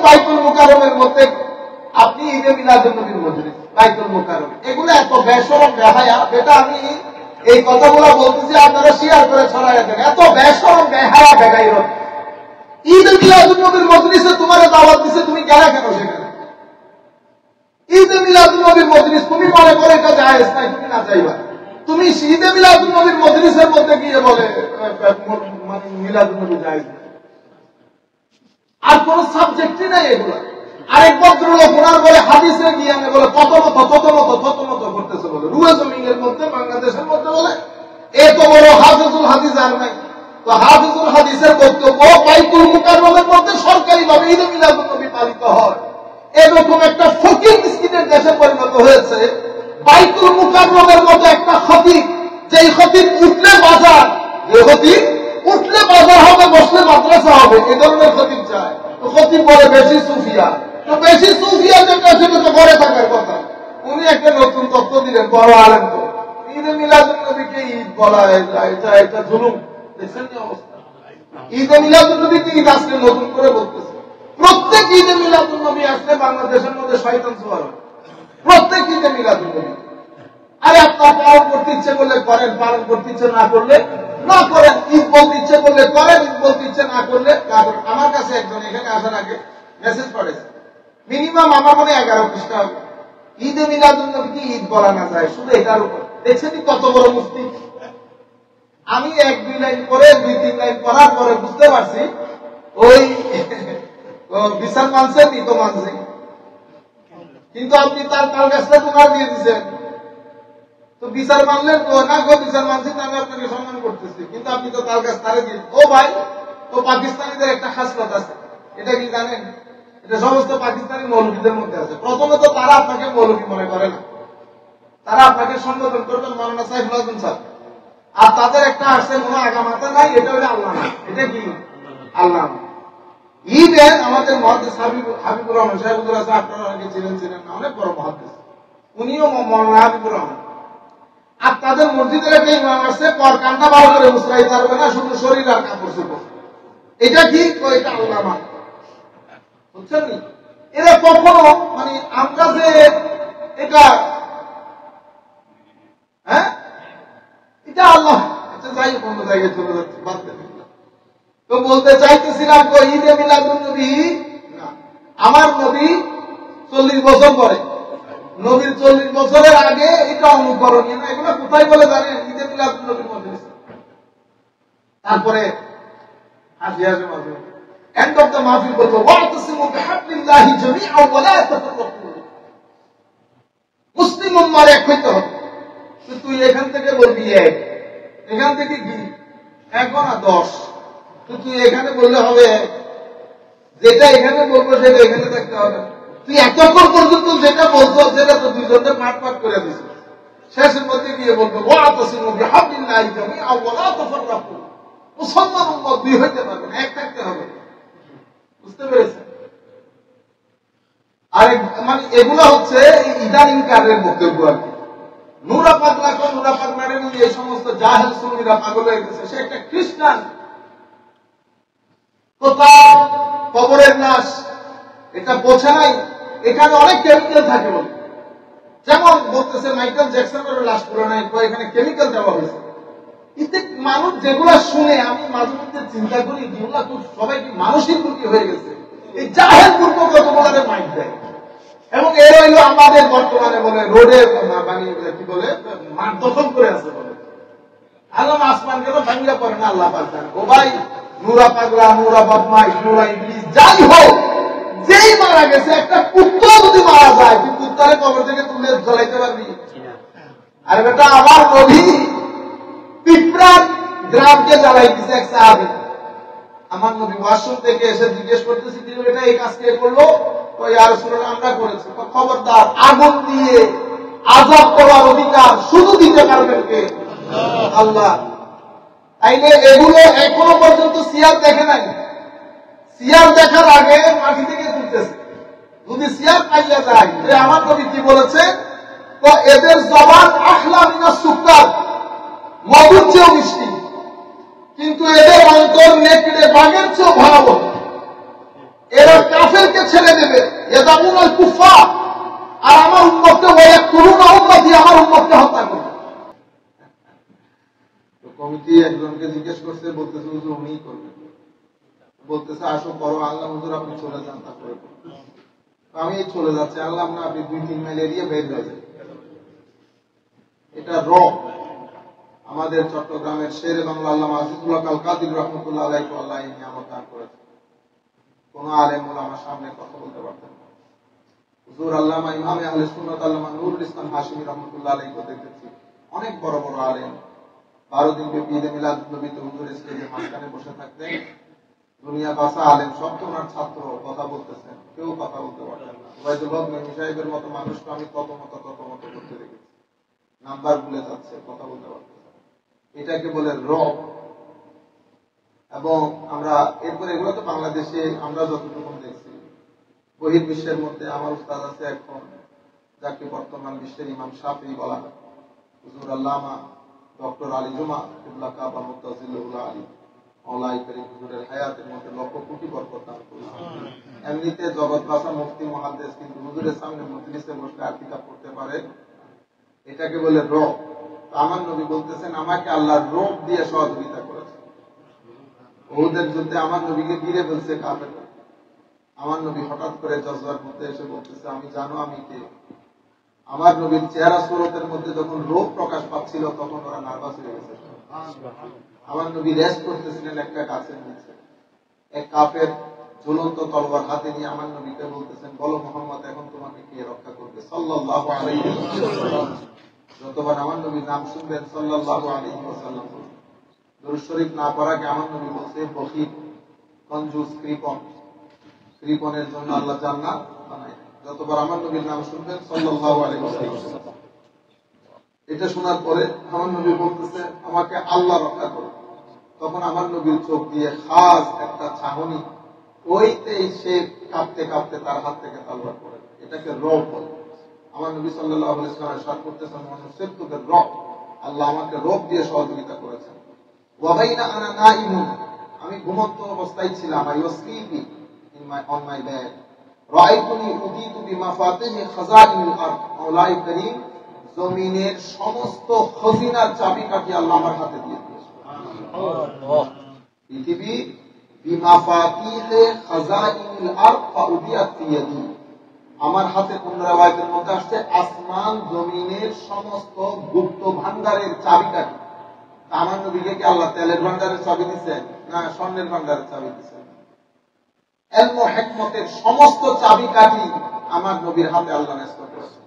বাইতুল মুকাররমের মধ্যে আপনি ঈদে মিলাদুন নবীর মজলিস, বাইতুল মুকাররম, এগুলো এত বেশরম বেহায়া, যেটা আমি এই কথাগুলো বলতেছি আপনারা শেয়ার করে ছড়ায় দেন। এত বেশরম বেহায়া বেগাইর ঈদে মিলাদুন নবীর মজলিসে তোমার দাওয়াত দিছে, তুমি গেলে কেন সেখানে? ঈদে মিলাদুন নবীর মজলিস তুমি মনে করে এটা জায়েজ নাই, তুমি না যাইবা। তুমি ঈদে মিলাদুন নবীর মজলিসের মধ্যে গিয়ে বলে মিলাদুন নবী জায়েজ না, আর কোন সাবজেক্টই নাই এগুলা। আরেক ভদ্রলোক ওনার বলে হাদিসে গিয়ে বলে তত করতেছে বলে রুয়ে জমিনের মধ্যে বাংলাদেশের মধ্যে বলে এত বড় হাফিজুল হাদিস আর নাই। তো হাফিজুল হাদিসের বক্তব্য বাইতুল মুকাররমের মধ্যে সরকারিভাবে ঈদে মিলাদুন নবী পালিত হয়। এরকম একটা ফকির মিসকিনের দেশে পরিণত হয়েছে। বাইতুল মুকাররমের মতো একটা খতিব, যেই খতিব উঠলে বাজার, যে খতিব উঠলে বাজার হবে, বসলে মাদ্রাসা হবে, এ ধরনের খতিব চায়। তো খতিব বলে বেশি সুফিয়া, তো বেশি সুফিয়া যেটা সেটা তো ঘরে থাকার কথা। উনি একটা নতুন তথ্য দিলেন, বড় আলেম তো, ঈদে মিলাদুন নবীকে ঈদ বলা এটা জুলুম। দেখছেন কি অবস্থা? ঈদে মিলাদুন নবীকে ঈদ আজকে নতুন করে বলতেছে। প্রত্যেক ঈদে মিলাদুন নবী আসলে বাংলাদেশের মধ্যে শয়তান সওয়ার হয়, প্রত্যেক ঈদে মিলাদুন নবী। আরে আপনার পালন করতে ইচ্ছে করলে করেন, পালন করতে ইচ্ছে না করলে না করেন। ঈদ বলতে ইচ্ছে করলে করেন, ঈদ বলতে ইচ্ছে না করলে না করেন। আমার কাছে একজন এখানে আসার আগে মেসেজ করেছে, মিনিমাম আমার মনে 11 পৃষ্ঠা হবে, ঈদে মিলাদুন নবীকে ঈদ বলা না যায়, শুধু এটার উপর। দেখছেন কত বড় মুফতি। আমি 1-2 লাইন পরে 2-3 লাইন পড়ার পরে বুঝতে পারছি ওই বিচার মানছে, তো মানছে, কিন্তু আপনি তার তাল গাছটা তোমার দিয়ে দিচ্ছেন। তো বিচার মানলেন তো না, গো বিচার মানছি, আমি আপনাকে সম্মান করতেছি, কিন্তু আপনি তো তাল গাছ তারে দিয়ে। ও ভাই, তো পাকিস্তানিদের একটা খাসলত আছে, এটা কি জানেন? এটা সমস্ত পাকিস্তানি মৌলবীদের মধ্যে আছে। প্রথমত তারা আপনাকে মৌলবী মনে করে না, তারা আপনাকে সম্বোধন করবেন মাওলানা সাইফুল আজম স্যার। আর তাদের একটা আসছে কোনো আগামাতা নাই, এটা হলো আল্লাহ না। এটা কি? আল্লাহ। ঈদে আমাদের মুহাদ্দিস হাবিবুর রহমান সাহেব আছে, আপনারা অনেকে চিনেন না, অনেক বড় মুহাদ্দিস, উনিও মাওলানা হাবিবুর রহমান। আর তাদের মসজিদের একটা ইমাম আসছে, পর কান্না বার করে মুসরাইতে পারবে না, শুধু শরীর আর কাপড় চোপড়। এটা কি? এটা আল্লাহ মান, বুঝছেন? এরা কখনো মানে আমরা যে এটা এটা আল্লাহ, আচ্ছা যাই কোনো জায়গায় চলে যাচ্ছে, বাদ দেন। তো বলতে চাইতেছিলাম তো ঈদে মিলাদুন নবী না, আমার নবী 40 বছর পরে, নবীর 40 বছরের আগে এটা অনুকরণীয় না। এগুলো কোথায় বলে জানেন? ঈদে মিলাদুন নবীর মজলিস। তারপরে হাসি হাসি মাঝে এন্ড অফ দ্য মাহফিল বলতো ওয়াতাসিমু বিহাবলিল্লাহি জামিআন ওয়া লা তাফাররাকু। মুসলিম উম্মাহর এক হইতে হবে। তুই এখান থেকে বলবি এক, এখান থেকে কি 1 না 10, তুই এখানে বললে হবে, যেটা এখানে বলবো সেটা এখানে থাকতে হবে। তুই এতক্ষণ পর্যন্ত যেটা বলতো সেটা তো দুইজনে পাঠ করে দিস, শেষের মধ্যে গিয়ে বলবো ওয়াতাসিমু বিহাবলিল্লাহি জামিআন ওয়া লা তাফাররাকু। মুসলমান উম্মাহ দুই হইতে পারবে না, এক থাকতে হবে। বুঝতে পেরেছেন? আর মানে এগুলো হচ্ছে ইদানিং কারের বক্তব্য আর কি। নুরা পাগলা এই সমস্ত জাহেল সুন্নিরা পাগল হয়ে গেছে। সে একটা খ্রিস্টান, তো তার কবরের লাশ এটা বোঝা নাই, এখানে অনেক কেমিক্যাল থাকে বলে, যেমন বলতেছে মাইকেল জ্যাকসনের লাশ পুরো নাই, এখানে কেমিক্যাল দেওয়া হয়েছে। এতে মানুষ যেগুলা শুনে আমি মাঝে মধ্যে চিন্তা করি, যেগুলা তো সবাই কি মানসিক রোগী হয়ে গেছে। এই জাহেল পূর্ব কতগুলারে মাইক দেয়, এবং এর হইল আমাদের বর্তমানে বলে রোডে কি বলে মাঠ দখল করে আছে বলে, আলম আসমান কেন ভাঙ্গা পড়ে না আল্লাহ পাক জানে। ও ভাই, নুরা পাগলা, নুরা বদমাইশ, নুরা ইবলিস যাই হোক, যেই মারা গেছে, একটা কুত্তা যদি মারা যায়, তুই কুত্তারে কবর থেকে তুলে জ্বলাইতে পারবি? আরে বেটা, আমার নবী পিঁপড়ার গ্রামকে জ্বালাই দিছে এক সাহাবী। আমার নবী ওয়াশরুম থেকে এসে জিজ্ঞেস করতেছি, এটা এই কাজ কে করলো? আমরা করেছি। খবরদার, আগুন দিয়ে আযাব দেওয়ার অধিকার শুধু দিতে পারবেন কে? আল্লাহ। তাইলে এগুলো এখনো পর্যন্ত সিয়ার দেখে নাই। সিয়ার দেখার আগে মাটি থেকে তুলতেছে। যদি সিয়ার পাইয়া যায়, আমার নবী কি বলেছে? তো এদের জবান আহলা মিনাস সুক্কার, মধুর চেয়েও মিষ্টি, কিন্তু এদের অন্তর নেকড়ে বাঘের চেয়েও ভয়াবহ। এরা কাফেরকে কাফেরদেরকে ছেড়ে দেবে, ইয়াদামুনাল কুফার, আর আমার উম্মতকে ওয়ায়াকুলুনা উম্মতি, আমার উম্মতকে হত্যা করবে। তো কমিটি একজনকে জিজ্ঞেস করছে, বলতেছে হুজুর উনিই করবেন। বলতেছে আসো করো, আল্লাহ হুজুর আপনি চলে যান, তারপরে আমি চলে যাচ্ছি। আল্লাহ না, আপনি 2-3 মাইল এরিয়া বের হয়ে যান। এটা র আমাদের চট্টগ্রামের শেরে বাংলা আল্লামা আজিজুল্লাহ আল কাদির রহমতুল্লাহ আলাইহি আল্লাহ নিয়ামত দান করেছেন। কোন আলেম ওলামার সামনে কথা বলতে পারতেন না। হুজুর আল্লামা ইমামে আহলে সুন্নাত আল্লামা নুরুল ইসলাম হাশিমি রহমতুল্লাহ আলাইহি দেখেছি অনেক বড় বড় আলেম 12 দিন ব্যাপী ঈদে মিলাদ নবীতে হুজুর স্টেজের মাঝখানে বসে থাকতেন। দুনিয়া বাসা আলেম সব তো ওনার ছাত্র, কথা বলতেছেন, কেউ কথা বলতে পারতেন না। ওবায়দুল হক মেহমী সাহেবের মতো মানুষকে আমি কত মতো করতে দেখেছি, নাম্বার ভুলে যাচ্ছে, কথা বলতে পারতেছে। এটাকে বলে রব। এবং আমরা এরপরে এগুলো তো বাংলাদেশে আমরা যতটুকু দেখছি, বহির্বিশ্বের মধ্যে আমার উস্তাদ আছে এখন, যাকে বর্তমান বিশ্বের ইমাম শাফিঈ বলা হয়, হুজুর আল্লামা ডক্টর আলী জুমা কিবলা কাবা মুতাজিল্লাহ আলী মাওলাই করিম হুজুরের হায়াতের মধ্যে লক্ষ কোটি বরকত দান করেছেন। এমনিতে জগৎ বাসা মুফতি মুহাদ্দিস, কিন্তু হুজুরের সামনে মজলিসে বসে আর কিতাব পড়তে পারে, এটাকে বলে রব। আমার নবী বলতেছেন আমাকে আল্লাহর রব দিয়ে সহযোগিতা করেছে। ওদের যুদ্ধে আমার নবীকে ঘিরে ফেলছে কাফেররা। আমার নবী হঠাৎ করে জজবার মধ্যে এসে বলতেছে আমি জানো আমি কে। আমার নবীর চেহারা সুরতের মধ্যে যখন রোগ প্রকাশ পাচ্ছিল তখন ওরা নার্ভাস হয়ে গেছে। আমার নবী রেস্ট করতেছিলেন একটা গাছের নিচে, এক কাফের ঝুলন্ত তলোয়ার হাতে নিয়ে আমার নবীকে বলতেছেন বলো মুহাম্মদ এখন তোমাকে কে রক্ষা করবে সাল্লাল্লাহু আলাইহি ওয়াসাল্লাম। যতবার আমার নবীর নাম শুনবেন সাল্লাল্লাহু আলাইহি ওয়াসাল্লাম, দরুদ শরীফ না পড়াকে আমার নবী বলছে বখিল, কঞ্জুস, কৃপণের জন্য আল্লাহ জান্নাত বানায়। যতবার আমার নবীর নাম শুনবেন সাল্লাল্লাহু আলাইহি ওয়াসাল্লাম, এটা শোনার পরে আমার নবী বলতেছে আমাকে আল্লাহ রক্ষা করো। তখন আমার নবীর চোখ দিয়ে খাস একটা ছাহনি, ওইতেই সে কাঁপতে কাঁপতে তার হাত থেকে তলোয়ার পড়ে। এটাকে রব বলে। আমার নবী সাল্লাল্লাহু আলাইহি ওয়াসাল্লাম ইরশাদ করতেছেন মানুষের রব, আল্লাহ আমাকে রব দিয়ে সহযোগিতা করেছেন। ওয়া বাইনা আনা নাইমুন, আমি ঘুমন্ত অবস্থায় ছিলাম, I was sleeping on my bed, রাআইতুনি উদিতু বিমাফাতিহি খাজাইনিল আরদ, মাওলাই করিম জমিনের সমস্ত খজিনার চাবিকাঠি আল্লাহ আমার হাতে দিয়ে দিয়েছেন। সুবহানাল্লাহ। পৃথিবী বিমাফাতিহি খাজাইনিল আরদ ফাউদিয়াত ফি ইয়াদি, আমার হাতে কোন রাওয়ায়াতের মধ্যে আসছে আসমান জমিনের সমস্ত গুপ্ত ভান্ডারের চাবিকাঠি। আমার নবীকে কি আল্লাহ তেলের ভান্ডারের চাবি দিচ্ছেন না স্বর্ণের ভান্ডারের চাবি দিচ্ছেন? ইলম ও হিকমতের সমস্ত চাবিকাঠি আমার নবীর হাতে আল্লাহ ন্যস্ত করেছেন।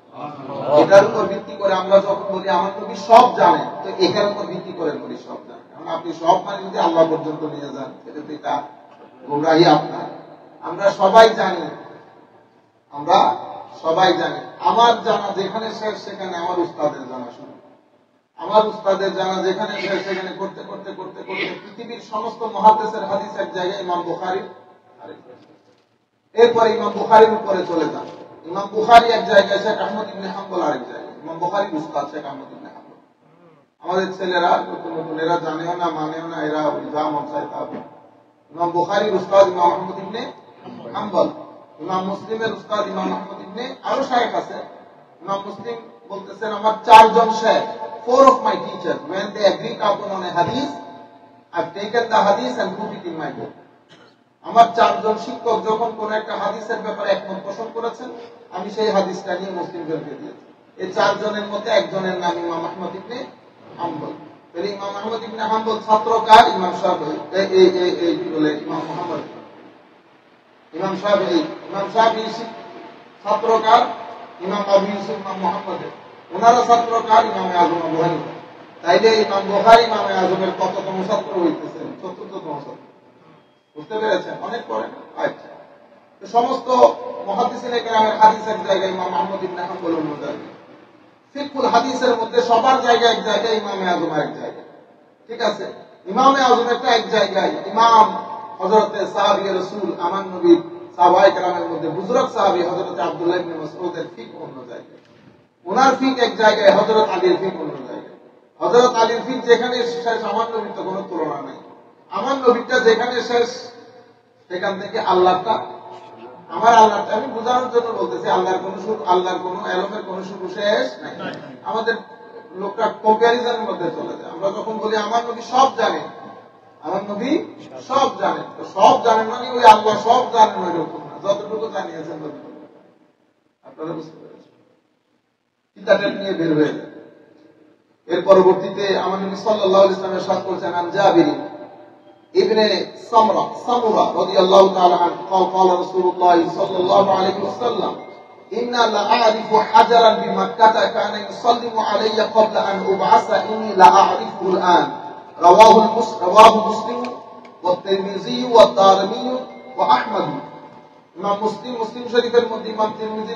এটার উপর ভিত্তি করে আমরা যখন বলি আমার নবী সব জানেন, তো এটার উপর ভিত্তি করে বলি সব জানেন। কারণ আপনি সব মানে যদি আল্লাহ পর্যন্ত নিয়ে যান, এটা তো এটা গোমরাহি আপনার। আমরা সবাই জানি, আমার জানা যেখানে শেষ সেখানে আমার উস্তাদের জানা শুরু, আমার উস্তাদের জানা যেখানে শেষ সেখানে করতে করতে করতে করতে পৃথিবীর সমস্ত মুহাদ্দিসের হাদিস এক জায়গায়, ইমাম বুখারী এরপরে ইমাম বুখারীর উপরে চলে যান। ইমাম বুখারী এক জায়গায়, শেখ আহমদ ইবনে হাম্বল আরেক জায়গায়। ইমাম বুখারীর উস্তাদ শেখ আহমদ ইবনে হাম্বল। আমাদের ছেলেরা নতুন নতুন, এরা জানেও না মানেও না, এরা যা মন চায় তা বলে। ইমাম বুখারীর উস্তাদ ইমাম আহমদ ইবনে হাম্বল, ইমাম মুসলিমের উস্তাদ ইমাম আহমদ ইবনে, আরো শায়েখ আছে। ইমাম মুসলিম বলতেছেন আমার 4 জন শায়েখ, 4 of my teachers, when they agreed upon a hadith, I've taken the hadith and put it in my book. আমার 4 জন শিক্ষক যখন কোন একটা হাদিসের ব্যাপারে একমত পোষণ করেছেন, আমি সেই হাদিসটা নিয়ে মুসলিমদেরকে দিয়েছি। এই 4 জনের মধ্যে একজনের নাম ইমাম আহমদ ইবনে হাম্বল। তাহলে ইমাম আহমদ ইবনে হাম্বল ছাত্র কার? ইমাম শাফিঈ। এই বলে ইমাম মুহাম্মদ, ইমাম শাফিঈ। ইমাম শাফিঈ ছাত্র কার? ইমাম আবু ইউসুফ ইমাম মুহাম্মদ। ওনারা ছাত্র কার? ইমাম আযম আবু হানিফা। তাইলে ইমাম বুখারী ইমাম আযমের কততম ছাত্র হইতেছেন? ৪র্থতম ছাত্র। বুঝতে পেরেছেন? অনেক পরে। আচ্ছা, তো সমস্ত মুহাদ্দিসিনে কেরামের হাদিস এক জায়গায়, ইমাম আহমদ ইবনে হাম্বল অন্য জায়গায়। ফিকহুল হাদিসের মধ্যে সবার জায়গা এক জায়গায়, ইমামে আযম এক জায়গায়। ঠিক আছে, ইমামে আযমেরটা এক জায়গায়, ইমাম হযরতে সাহাবী রাসূল আমার নবী সাহাবায়ে কেরামের মধ্যে বুজুর্গ সাহাবী হযরতে আব্দুল্লাহ ইবনে মাসউদের ফিকহ অন্য জায়গায়, ওনার ফিকহ এক জায়গায়, হযরত আলীর ফিকহ অন্য জায়গায়। হযরত আলীর ফিকহ যেখানে শেষ আমার নবীর তো কোনো তুলনা নেই। আমার নবীটা যেখানে শেষ সেখান থেকে আল্লাহটা আমার আল্লাহ, আমি বোঝানোর জন্য বলতেছি, আল্লাহর কোন এলমের কোন শুরু শেষ নাই। আমাদের লোকটা কম্প্যারিজনের মধ্যে চলে যায়। আমরা যখন বলি আমার নবী সব জানে, আমার নবী সব জানেন, তো সব জানেন মানে ওই আল্লাহ সব জানেন ওই রকম না, যতটুকু জানিয়েছেন ততটুকু। আপনারা বুঝতে পেরেছেন? কিতাবের নিয়ে বের হয়ে যায়। এর পরবর্তীতে আমার নবী সাল্লাল্লাহু আলাইহি ওয়াসাল্লাম ইরশাদ করেছেন, আন জাবির ইবনে সামুরা রাদিয়াল্লাহু তাআলা আনহু قال رسول الله صلى الله عليه وسلم إنا لأعرف حجرا بمكة كان يسلم علي قبل أن أبعث إني لأعرفه الآن رواه مسلم والترمذي والدارمي وأحمد। ইমাম মুসলিম শরীফের মধ্যে, ইমাম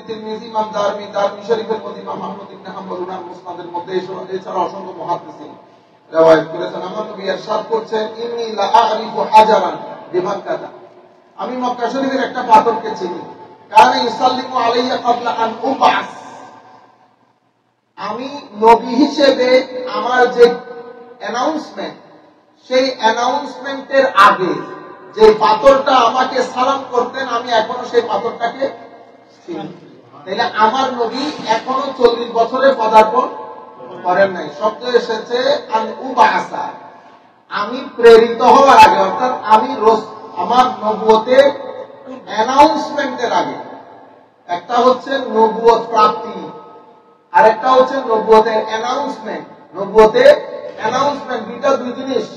তিরমিজি ইমাম দারমি শরীফের মধ্যে, ইমাম আহমদ ইবনে হাম্বল উনার মুসনাদের মধ্যে, এছাড়া অসংখ্য মুহাদ্দিসিন riwayat করেছেন। আমার নবী ইরশাদ করছেন, ইন্নী লা আ'রিফু হাজারান বিমাক্কাহ, আমি মক্কা শরীফের একটা পাথরকে চিনি, কানা ইউসাল্লিমু আলাইয়া ক্বাবলা আন উবআস, আমি নবী হিসেবে আমার যে অ্যানাউন্সমেন্ট, সেই অ্যানাউন্সমেন্টের আগে যে পাথরটা আমাকে সালাম করতেন, আমি এখনো সেই পাথরটাকে চিনি। তাইলে আমার নবী এখনো 40 বছরে পদার্পণ করেন নাই। শব্দ এসেছে আন উবাসা, আমি প্রেরিত হওয়ার আগে, অর্থাৎ আমি আমার নবুয়তের অ্যানাউন্সমেন্টের আগে। একটা হচ্ছে নবুয়ত প্রাপ্তি, আর একটা হচ্ছে নবুয়তের অ্যানাউন্সমেন্ট। নবুয়তের অ্যানাউন্সমেন্ট দুই জিনিস।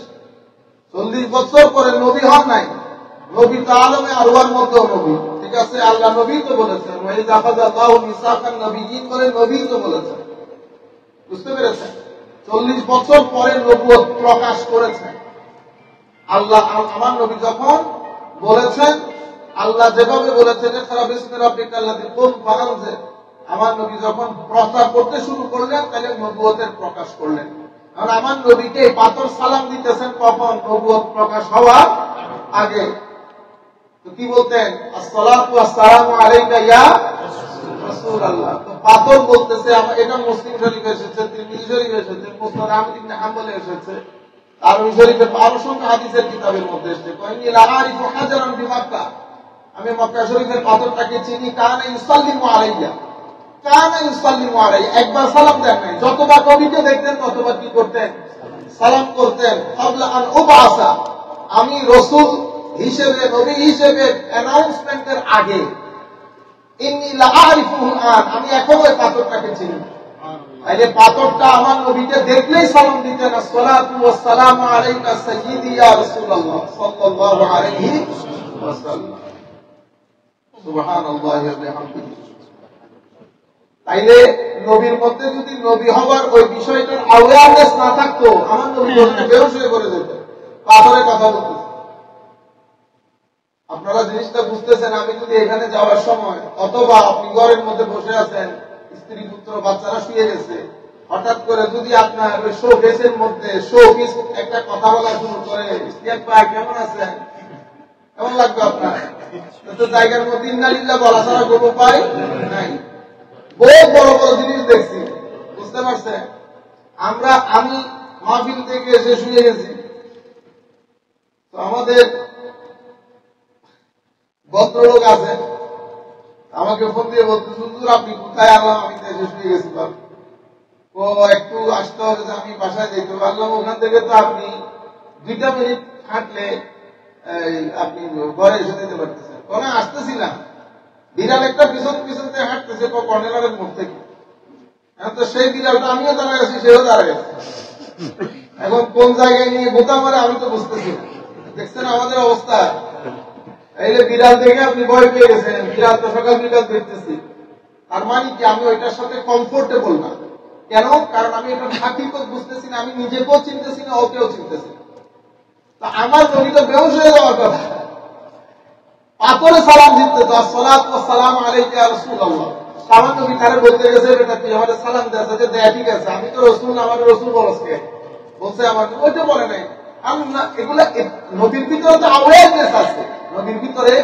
40 বছর পরে নবী হন নাই, নবী তো আলমে আরওয়ার মধ্যেও নবী, ঠিক আছে, আল্লাহ নবী তো বলেছেন, ওয়াইযা আখাযাল্লাহু মিসাকান নবিয়্যিন বলে নবী তো বলেছেন, বুঝতে পেরেছেন? 40 বছর পরে নবুয়ত প্রকাশ করেছেন আল্লাহ। আমার নবী যখন বলেছেন, আল্লাহ যেভাবে বলেছেন ইকরা বিসমি রাব্বিকাল্লাযী কুম ফাআনজির, আমার নবী যখন প্রচার করতে শুরু করলেন, তাহলে নবুয়তের প্রকাশ করলেন। আর আমার নবীকে পাথর সালাম দিতেছেন কখন? নবুয়ত প্রকাশ হওয়ার আগে। তো কি বলতেন? আসসালাতু ওয়াসসালামু আলাইকা ইয়া রাসূলুল্লাহ। তো পাথর বলতেছে, এটা মুসলিম শরীফে এসেছে, তিরমিজি শরীফে এসেছে, মুসনাদ আহমদ ইবনে হাম্বলে এসেছে, দারমি শরীফের 1200 হাদিসের কিতাবের মধ্যে এসেছে, কইনি লা আরিফু হাজারান বিমাক্কা, আমি মক্কা শরীফের পাথরটাকে চিনি, কানা ইউসাল্লিমু আলাইয়া, কানা ইউসাল্লিমু আলাইয়া, একবার সালাম দেন নাই, যতবার নবীকে দেখতেন ততবার কি করতেন? সালাম করতেন। ক্বাবলা আন উবআসা, আমি রাসূল হিসেবে, নবী হিসেবে অ্যানাউন্সমেন্টের আগে। ইন্নী লা আরিফুহু আন, আমি এখনো এই পাথরটাকে চিনি। তাইলে পাথরটা আমার নবীকে দেখলেই সালাম দিতেন, আসসালাতু ওয়াসসালামু আলাইকা সাইয়্যিদি ইয়া রাসূলুল্লাহ সাল্লাল্লাহু আলাইহি ওয়াসাল্লাম। সুবহানাল্লাহি ওয়া বিহামদিহি। তাইলে নবীর মধ্যে যদি নবী হওয়ার ওই বিষয়টার অ্যাওয়ারনেস না থাকতো, আমার নবী বেহুশ হয়ে পড়ে যেত পাথরের কথা বলতে। আপনারা জিনিসটা বুঝতেছেন? আমি যদি এখানে যাওয়ার সময়, অথবা আপনি ঘরের মধ্যে বসে আছেন, স্ত্রী পুত্র বাচ্চারা শুয়ে গেছে, হঠাৎ করে যদি আপনার ওই শো কেসের মধ্যে একটা কথা বলা শুরু করে, কেমন আছেন, কেমন লাগবে আপনার? তো জায়গার মধ্যে ইন্নালিল্লাহ বলা ছাড়া কোনো উপায় নাই। বহু বড় বড় জিনিস দেখছি, বুঝতে পারছেন? আমি মাহফিল থেকে এসে শুয়ে গেছি, তো আমাদের ভদ্রলোক আছে, আমাকে ফোন দিয়ে বলতে, হুজুর আপনি কোথায়? আল্লাহ আমি এসে শুয়ে গেছি, ও একটু আসতে হবে, আমি বাসায় যেতে পারলাম, ওখান থেকে তো আপনি 2 মিনিট হাঁটলে আপনি ঘরে এসে যেতে পারতেছেন। ওখানে আসতেছিলাম, বিড়াল একটা পিছন পিছনতে হাঁটতেছে কর্নেলের মুখ থেকে, তো সেই বিড়ালটা আমিও দাঁড়ায় আছি, সেও দাঁড়ায় আছে। এখন কোন জায়গায় নিয়ে বোতা মারে আমি তো বুঝতেছি না। দেখছেন আমাদের অবস্থা? এই যে বিড়াল দেখে আপনি ভয় পেয়ে গেছেন, বিড়াল তো সকাল বিকাল দেখতেছি, তার মানে কি আমি ওইটার সাথে কমফোর্টেবল না। কেন? কারণ আমি এটা হাকিকত বুঝতেছি না, আমি নিজেকেও চিনতেছি না, ওকেও চিনতেছি না। তা আমার নবী তো বেহুশ হয়ে যাওয়ার কথা, পাথরে সালাম দিতে, তো আসসালাতু ওয়াসসালামু আলাইকা ইয়া রাসূলুল্লাহ। আমার নবী তারে বলতে গেছে, বেটা তুই আমাদের সালাম দেস, যে দেয়া ঠিক আছে, আমি তো রাসূল, আমার রাসূল বলছে, বলছে আমার ওইটা বলে নাই। এগুলা নবীর ভিতরে তো অ্যাওয়ারনেস আছে, নবীর ভিতরে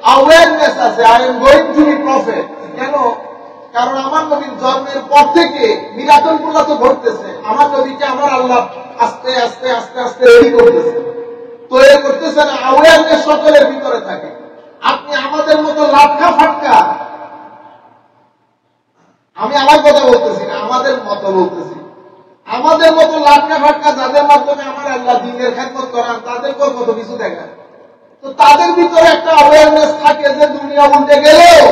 অ্যাওয়ারনেস আছে, I am going to be prophet. কেন? কারণ আমার নবীর জন্মের পর থেকে মিরাকল গুলো তো ঘটতেছে, আমার নবীকে আমার আল্লাহ আস্তে আস্তে আস্তে আস্তে তৈরি করতেছে, তৈরি করতেছে না, অ্যাওয়ারনেস সকলের ভিতরে থাকে। আপনি আমাদের মতো লাটকা ফাটকা, আমি আমার কথা বলতেছি না, আমাদের মতো বলতেছি, আমাদের মতো লাটকা ফাটকা যাদের মাধ্যমে আমার আল্লাহ দ্বীনের খেদমত করান, তাদেরকেও কত কিছু দেখায়। তো তাদের ভিতরে একটা অ্যাওয়ারনেস থাকে যে দুনিয়া উল্টে গেলেও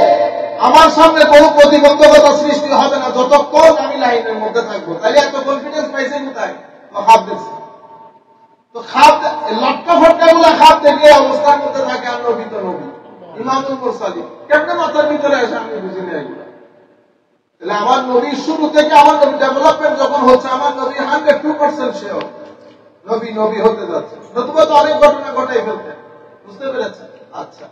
আমার সামনে কোনো প্রতিবন্ধকতা সৃষ্টি হবে না যতক্ষণ আমি লাইনের মধ্যে থাকবো। তাই এত কনফিডেন্স পাইছে কোথায়? খাপ দেখছে। তো খাপ লটকা ফটকা গুলা খাপ থেকে অবস্থার মধ্যে থাকে। আর নবী তো নবী, ইমামুল মুরসালিন, কেমনে মাথার ভিতরে আসে আমি বুঝি না এগুলো। তাহলে আমার নবীর শুরু থেকে আমার নবী ডেভেলপমেন্ট যখন হচ্ছে, আমার নবী 102% শিওর নবী নবী হতে যাচ্ছে, নতুবা তো অনেক ঘটনা ঘটাই ফেলতেন। বুঝতে পেরেছেন? আচ্ছা,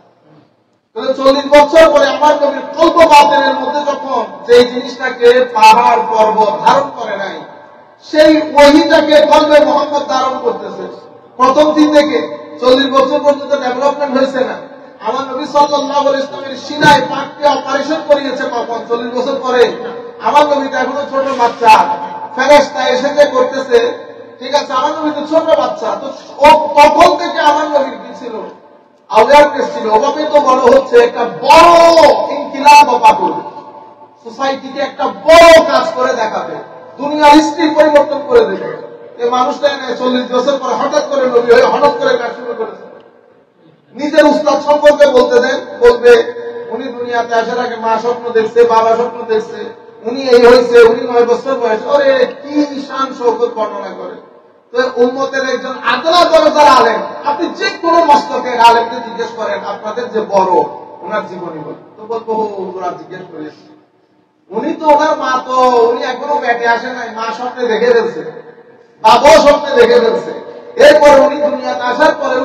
তাহলে 40 বছর পরে আমার নবীর কল্প বাতিলের মধ্যে যখন যে জিনিসটাকে পাহাড় পর্বত ধারণ করে নাই, সেই ওহীটাকে কলবে মোহাম্মদ ধারণ করতেছে। প্রথম দিন থেকে 40 বছর পর্যন্ত ডেভেলপমেন্ট হয়েছে না। আমার নবী সাল্লাল্লাহু আলাইহি ওয়াসাল্লামের সিনায় পাককে অপারেশন করিয়েছে কখন? 40 বছর পরে। আমার নবী তো এখনো ছোট বাচ্চা, ফেরেশতা এসে যে করতেছে, ঠিক আছে, আমার নবী তো ছোট বাচ্চা। তো তখন থেকে আমার নবীর কি ছিল? অ্যাওয়ারনেস ছিল। ওভাবে তো বড় হচ্ছে একটা বড় ইনকিলাব পাগল, সোসাইটিকে একটা বড় কাজ করে দেখাবে, দুনিয়ার হিস্ট্রি পরিবর্তন করে দেবে। এই মানুষটা 40 বছর পরে হঠাৎ করে নবী হয়ে হঠাৎ করে কাজ শুরু করেছে। নিজের উস্তাদ সম্পর্কে বলতে দেন, বলবে উনি দুনিয়াতে আসার আগে মা স্বপ্ন দেখছে, বাবা স্বপ্ন দেখছে, উনি এই হয়েছে, উনি 9 বছর বয়স। ওরে কি শান শৌকত বর্ণনা করে। তো উম্মতের একজন আদলা দরজার আলেম, আপনি যে কোনো মস্তকের আলেমকে জিজ্ঞেস করেন আপনাদের যে বড় ওনার জীবনী বল, তো বলবো ওরা জিজ্ঞেস করেছে, উনি তো ওনার মা তো উনি এখনো পেটে আসে নাই, মা স্বপ্নে দেখে ফেলছে, বাবাও স্বপ্নে দেখে ফেলছে। এরপর উনি দুনিয়াতে আসার পরে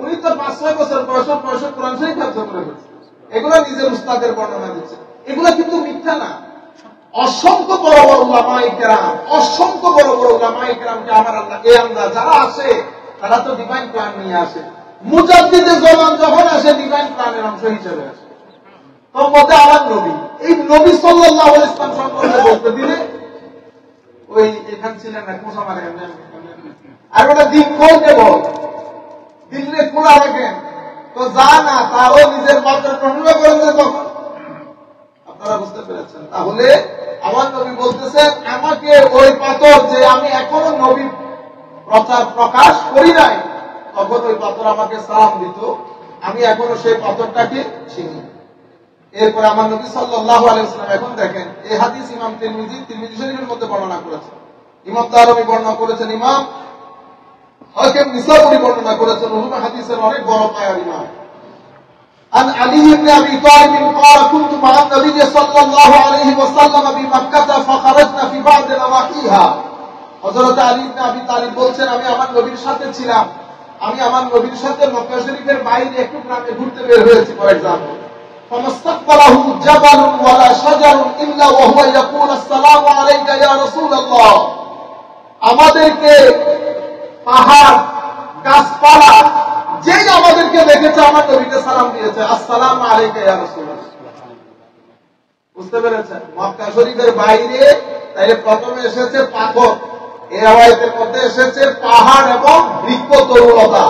উনি তো 5-6 বছর বয়স কোরআন শরীফ হাফজ করে ফেলছে। এগুলো নিজের উস্তাদের বর্ণনা দিচ্ছে। এগুলো কিন্তু মিথ্যা না। অসংখ্য বড় বড় উলামায়ে কেরাম, অসংখ্য বড় বড় উলামায়ে কেরামকে আমার আল্লাহ এই আল্লাহ যারা আসে তারা তো ডিভাইন প্ল্যান নিয়ে আসে। মুজাদ্দিদে জামান যখন আসে ডিভাইন প্ল্যানের অংশ হিসেবে আসে। তোর মধ্যে আমার নবী, এই নবী সাল্লাল্লাহু আলাইহি ওয়াসাল্লাম সম্পর্কে বলতে দিলে ওই এখান ছিলেন না কোসা মারে আর ওটা দিন খোলতে বল, দিল্লি খোলা রাখেন তো যা না তাও নিজের বাপের প্রণয় করেছে তখন। আপনারা বুঝতে পেরেছেন? তাহলে আমার নবী বলতেছেন আমাকে ওই পাথর, যে আমি এখনো নবী প্রচার প্রকাশ করি নাই, তখন ওই পাথর আমাকে সালাম দিত, আমি এখনো সেই পাথরটাকে চিনি। এরপরে আমার নবী সাল্লাল্লাহু আলাইহি ওয়াসাল্লাম, এখন দেখেন এই হাদিস ইমাম তিরমিজি শরীফের মধ্যে বর্ণনা করেছেন, ইমাম দারমি বর্ণনা করেছেন, ইমাম হাকিম নিসাবুরি বর্ণনা করেছেন, উলুমে হাদিসের অনেক বড় পায়ার ইমাম। عن علي بن ابي طالب قال كنت مع النبي صلى الله عليه وسلم بمكة فخرجنا في بعض نواحيها। হযরত আলী ইবনে আবি তালিব বলছেন আমি আমার নবীর সাথে ছিলাম, আমি আমার নবীর সাথে মক্কা শরীফের বাইরে একটু গ্রামে ঘুরতে বের হয়েছি। For example فمستقبله جبل ولا شجر الا وهو يقول السلام عليك يا رسول الله। আমাদেরকে পাহাড় গাছপালা যেই আমাদেরকে দেখেছে আমার নবীকে সালাম দিয়েছে, আসসালামু আলাইকা ইয়া রাসূলুল্লাহ। বুঝতে পেরেছেন? মক্কা শরীফের বাইরে তাইলে প্রথমে এসেছে পাথর, এই আয়াতের মধ্যে এসেছে পাহাড় এবং বৃক্ষ তরুলতা।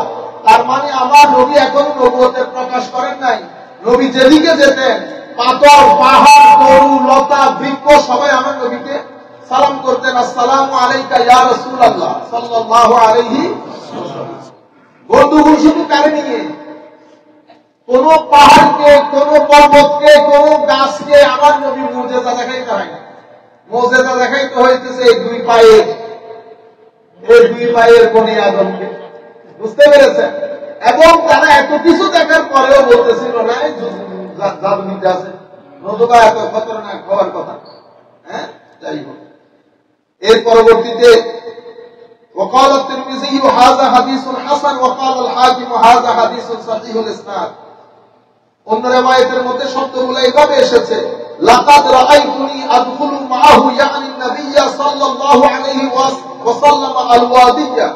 তার মানে আমার নবী এখনো নবুয়তের প্রকাশ করেন নাই। নবী যেদিকে যেতেন পাথর, পাহাড়, তরু, লতা, বৃক্ষ সবাই আমার নবীকে সালাম করতেন, আসসালামু আলাইকা ইয়া রাসূলুল্লাহ সাল্লাল্লাহু আলাইহি ওয়াসাল্লাম। বন্ধুগণ, শুধু কারে নিয়ে? কোন পাহাড়কে, কোন পর্বতকে, কোন গাছকে আমার নবী মুজিজা দেখাইতে হয় না। মুজিজা দেখাইতে হইতেছে এই দুই পায়ের বনি আদমকে। বুঝতে পেরেছেন? এবং তারা এত কিছু দেখার পরেও বলতেছিল না জাদু বিদ্যা আছে, নতুবা এত খতরনাক হওয়ার কথা। হ্যাঁ, যাই হোক, এর পরবর্তীতে وقال الترمذي هذا حديث حسن وقال الحاكم هذا حديث صحيح الاسناد। অন্য riwayতের মধ্যে শব্দগুলো এইভাবে এসেছে, লাকাদ রাআইতুনি আদখুলু মাআহু ইয়ানি নবী সাল্লাল্লাহু আলাইহি ওয়াসাল্লাম আল-ওয়াদিয়া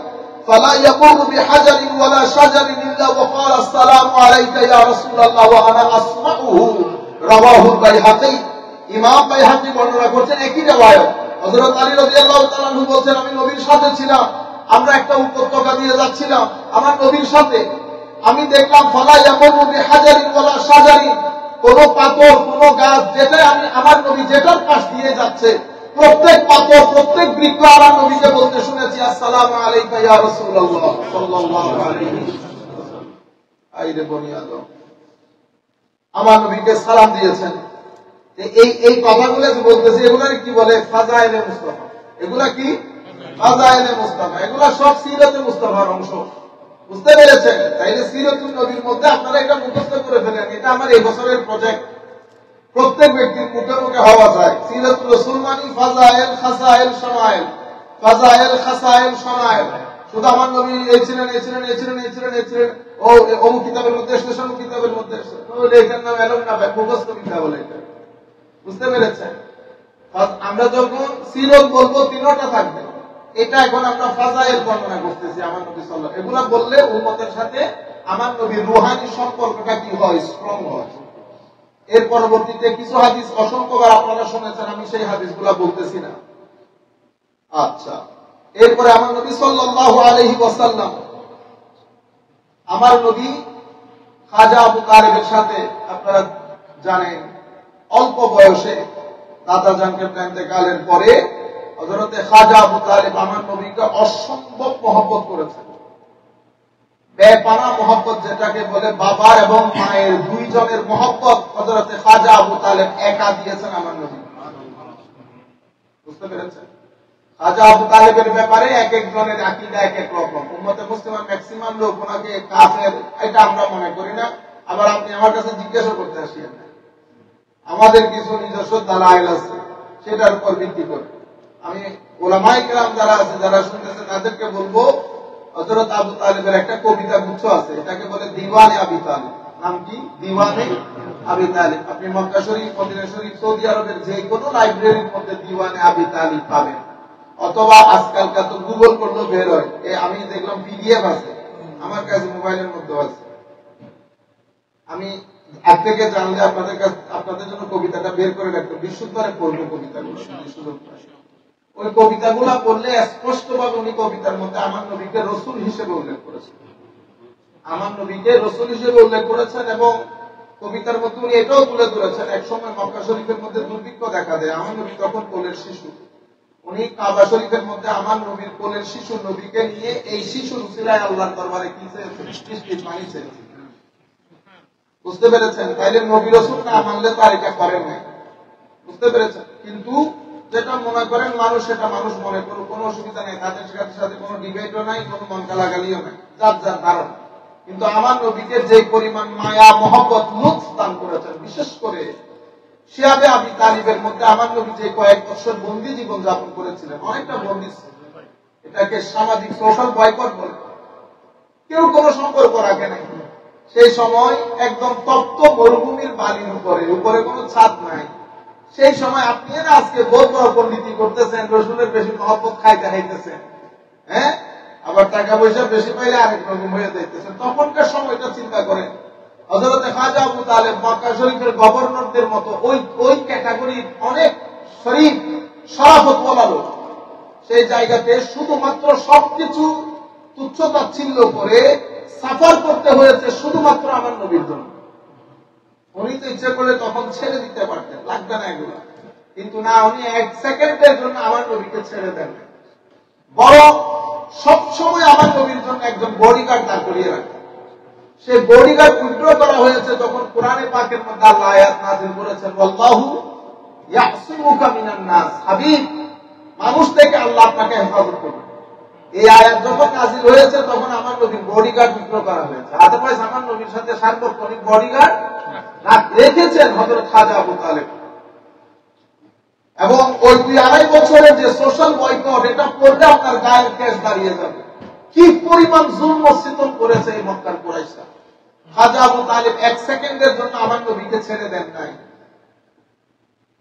ফালা ইয়ামুরু বিহাজারিন ওয়ালা শাজারিন ইল্লা ওয়াকাল আসসালামু আলাইকা ইয়া রাসূলুল্লাহ ওয়া আনা আসমাউহু। রাওয়াহু বাইহাকী। ইমাম বাইহাকী বর্ণনা করছেন একই riwayat। হযরত আলী রাদিয়াল্লাহু তাআলা আনহু বলেন আমি নবীর সাথে ছিলাম, আমরা একটা উপত্যকা দিয়ে যাচ্ছিলাম আমার নবীর সাথে। আমি দেখলাম ফালা ইয়ামুরু বিহাজারিন ওয়ালা শাজারিন, কোন পাথর কোন গাছ যেটা আমি আমার নবী যেটার পাশ দিয়ে যাচ্ছে প্রত্যেক পাথর প্রত্যেক বৃক্ষ আমার নবীকে বলতে শুনেছি আসসালামু আলাইকা ইয়া রাসূলুল্লাহ সাল্লাল্লাহু আলাইহি ওয়াসাল্লাম। আইরে বনি আদম আমার নবীকে সালাম দিয়েছেন। এই কথাগুলো যে বলতেছি এগুলার কি বলে? ফাজাইলে মুস্তাফা। এগুলা কি? ফাজাইলে মুস্তাফা। এগুলা সব সিরাতে মুস্তাফার অংশ। বুঝতে পেরেছেন? তাইলে সিরাতুন নবীর মধ্যে আপনারা এটা মুখস্থ করে ফেলেন। এটা আমার এই বছরের প্রজেক্ট। প্রত্যেক ব্যক্তির মুখে মুখে হওয়া যায়। সিরাতুর রাসূল মানে ফাজাইল, খাসাইল, শামাইল। ফাজাইল, খাসাইল, শামাইল। শুধু আমার নবী এই ছিলেন, এই ছিলেন, এই ছিলেন, এই ছিলেন, এই ছিলেন, ও অমুক কিতাবের মধ্যে এসেছে, অমুক কিতাবের মধ্যে এসেছে, এটার নাম এলম না, মুখস্থ বিদ্যা বলে এটা। বুঝতে পেরেছেন? আমরা যখন সিরত বলবো তিনটা থাকবে। এটা এখন আমরা ফাজাইল বর্ণনা করতেছি আমার নবী সাল্লাল্লাহু আলাইহি ওয়াসাল্লাম। এগুলা বললে উম্মতের সাথে আমার নবীর রূহানি সম্পর্কটা কি হয়? স্ট্রং হয়। এর পরবর্তীতে কিছু হাদিস অসংখ্যবার আপনারা শুনেছেন, আমি সেই হাদিসগুলা বলতেছি না। আচ্ছা, এরপরে আমার নবী সাল্লাল্লাহু আলাইহি ওয়াসাল্লাম, আমার নবী খাজা আবু তালেবের সাথে আপনারা জানেন অল্প বয়সে দাদা জানকে ইন্তেকালের পরে হযরতে খাজা আবু তালেব আমার নবীকে অসম্ভব মহব্বত করেছেন। বেপানা মহব্বত যেটাকে বলে, বাবার এবং মায়ের দুইজনের মহব্বত হযরতে খাজা আবু তালেব একা দিয়েছেন আমার নবী। বুঝতে পেরেছেন? খাজা আবু তালেবের ব্যাপারে এক একজনের আকীদা এক এক রকম। উম্মতে মুসলিমার ম্যাক্সিমাম লোক ওনাকে কাফের এটা আমরা মনে করি না। আবার আপনি আমার কাছে জিজ্ঞাসা করতে আসিয়েন না, আমাদের কিছু নিজস্ব দালাইল আছে সেটার উপর ভিত্তি করে। আমি উলামায়ে কেরাম যারা আছে, যারা শুনতেছে তাদেরকে বলবো, হযরত আবু তালেবের একটা কবিতা গুচ্ছ আছে, এটাকে বলে দিওয়ানে আবি তালিব। নাম কি? দিওয়ানে আবি তালিব। আপনি মক্কা শরীফ, মদিনা শরীফ, সৌদি আরবের যে কোনো লাইব্রেরির মধ্যে দিওয়ানে আবি তালিব পাবেন, অথবা আজকালকার তো গুগল করলেও বের হয়। আমি দেখলাম পিডিএফ আছে, আমার কাছে মোবাইলের মধ্যে আছে। আমি আগ থেকে জানলে আপনাদের জন্য কবিতাটা বের করে রাখতাম, বিশুদ্ধভাবে পড়বো কবিতাগুলো। ওই কবিতাগুলো পড়লে স্পষ্টভাবে উনি কবিতার মধ্যে আমার নবীকে রসুল হিসেবে উল্লেখ করেছেন। আমার নবীকে রসুল হিসেবে উল্লেখ করেছেন এবং কবিতার মধ্যে উনি এটাও তুলে ধরেছেন, এক সময় মক্কা শরীফের মধ্যে দুর্ভিক্ষ দেখা দেয়, আমার নবী তখন কোলের শিশু। উনি কাবা শরীফের মধ্যে আমার নবীর কোলের শিশু নবীকে নিয়ে এই শিশুর উসিলায় আল্লাহর দরবারে কি চেয়েছেন? পানি চেয়েছেন। বুঝতে পেরেছেন? তাইলে নবী রাসূল না মানলে তার এটা করেন নাই। বুঝতে পেরেছেন? কিন্তু যেটা মনে করেন মানুষ, সেটা মানুষ মনে করুক, কোনো অসুবিধা নেই, তাদের সাথে কোনো ডিবেটও নাই, কোনো মন গালাগালিও নাই, যার যার ধারণা। কিন্তু আমার নবীকে যে পরিমাণ মায়া, মহব্বত, লুৎফ দান করেছেন, বিশেষ করে শিয়াবে আবি তালিবের মধ্যে আমার নবী যে কয়েক বছর বন্দী জীবন যাপন করেছিলেন, অনেকটা বন্দী ছিল, এটাকে সামাজিক সোশ্যাল বয়কট বলে, কেউ কোনো সম্পর্ক রাখে নাই। সেই সময় একদম তপ্ত মরুভূমির বালির উপরে কোনো ছাদ নাই। সেই সময় আপনি না আজকে বড় বড় পণ্ডিতি করতেছেন, রসুলের বেশি মহব্বত খাইতে খাইতেছেন, হ্যাঁ, আবার টাকা পয়সা বেশি পাইলে আরেক রকম হয়ে যাইতেছেন। তখনকার সময়টা চিন্তা করেন, হযরত খাজা আবু তালেব মক্কা শরীফের গভর্নরদের মতো ওই ক্যাটাগরির অনেক শরীফ শরাফতওয়ালা লোক, সেই জায়গাতে শুধুমাত্র সবকিছু তুচ্ছ-তাচ্ছিল্য করে সাফার করতে হয়েছে শুধুমাত্র আমার নবীর জন্য। উনি তো ইচ্ছে করলে তখন ছেড়ে দিতে পারতেন, লাগবে না এগুলো, কিন্তু না, উনি এক সেকেন্ডের জন্য আমার নবীকে ছেড়ে দেন, বরং সবসময় আমার নবীর জন্য একজন বডিগার্ড দাঁড় করিয়ে রাখেন। সেই বডিগার্ড উইথড্র করা হয়েছে যখন কোরআনে পাকের মধ্যে আল্লাহ আয়াত নাযিল করেছেন, আল্লাহু ইয়াসিমুকা মিনান নাস, হাবিব, মানুষ থেকে আল্লাহ আপনাকে হেফাজত করবে। এই আয়াত যখন নাযিল হয়েছে তখন আমার নবীর বডিগার্ড উইথড্র করা হয়েছে। আদারওয়াইজ আমার নবীর সাথে সার্বক্ষণিক বডিগার্ড রেখেছেন হযরত খাজা আবু তালেব। এবং ওই 2-2.5 বছরের যে সোশ্যাল বয়কট, এটা পড়লে আপনার গায়ের কেশ দাঁড়িয়ে যাবে, কি পরিমাণ জুলম ও সিতম করেছে এই মক্কার কুরাইশরা। খাজা আবু তালেব এক সেকেন্ডের জন্য আমার নবীকে ছেড়ে দেন নাই।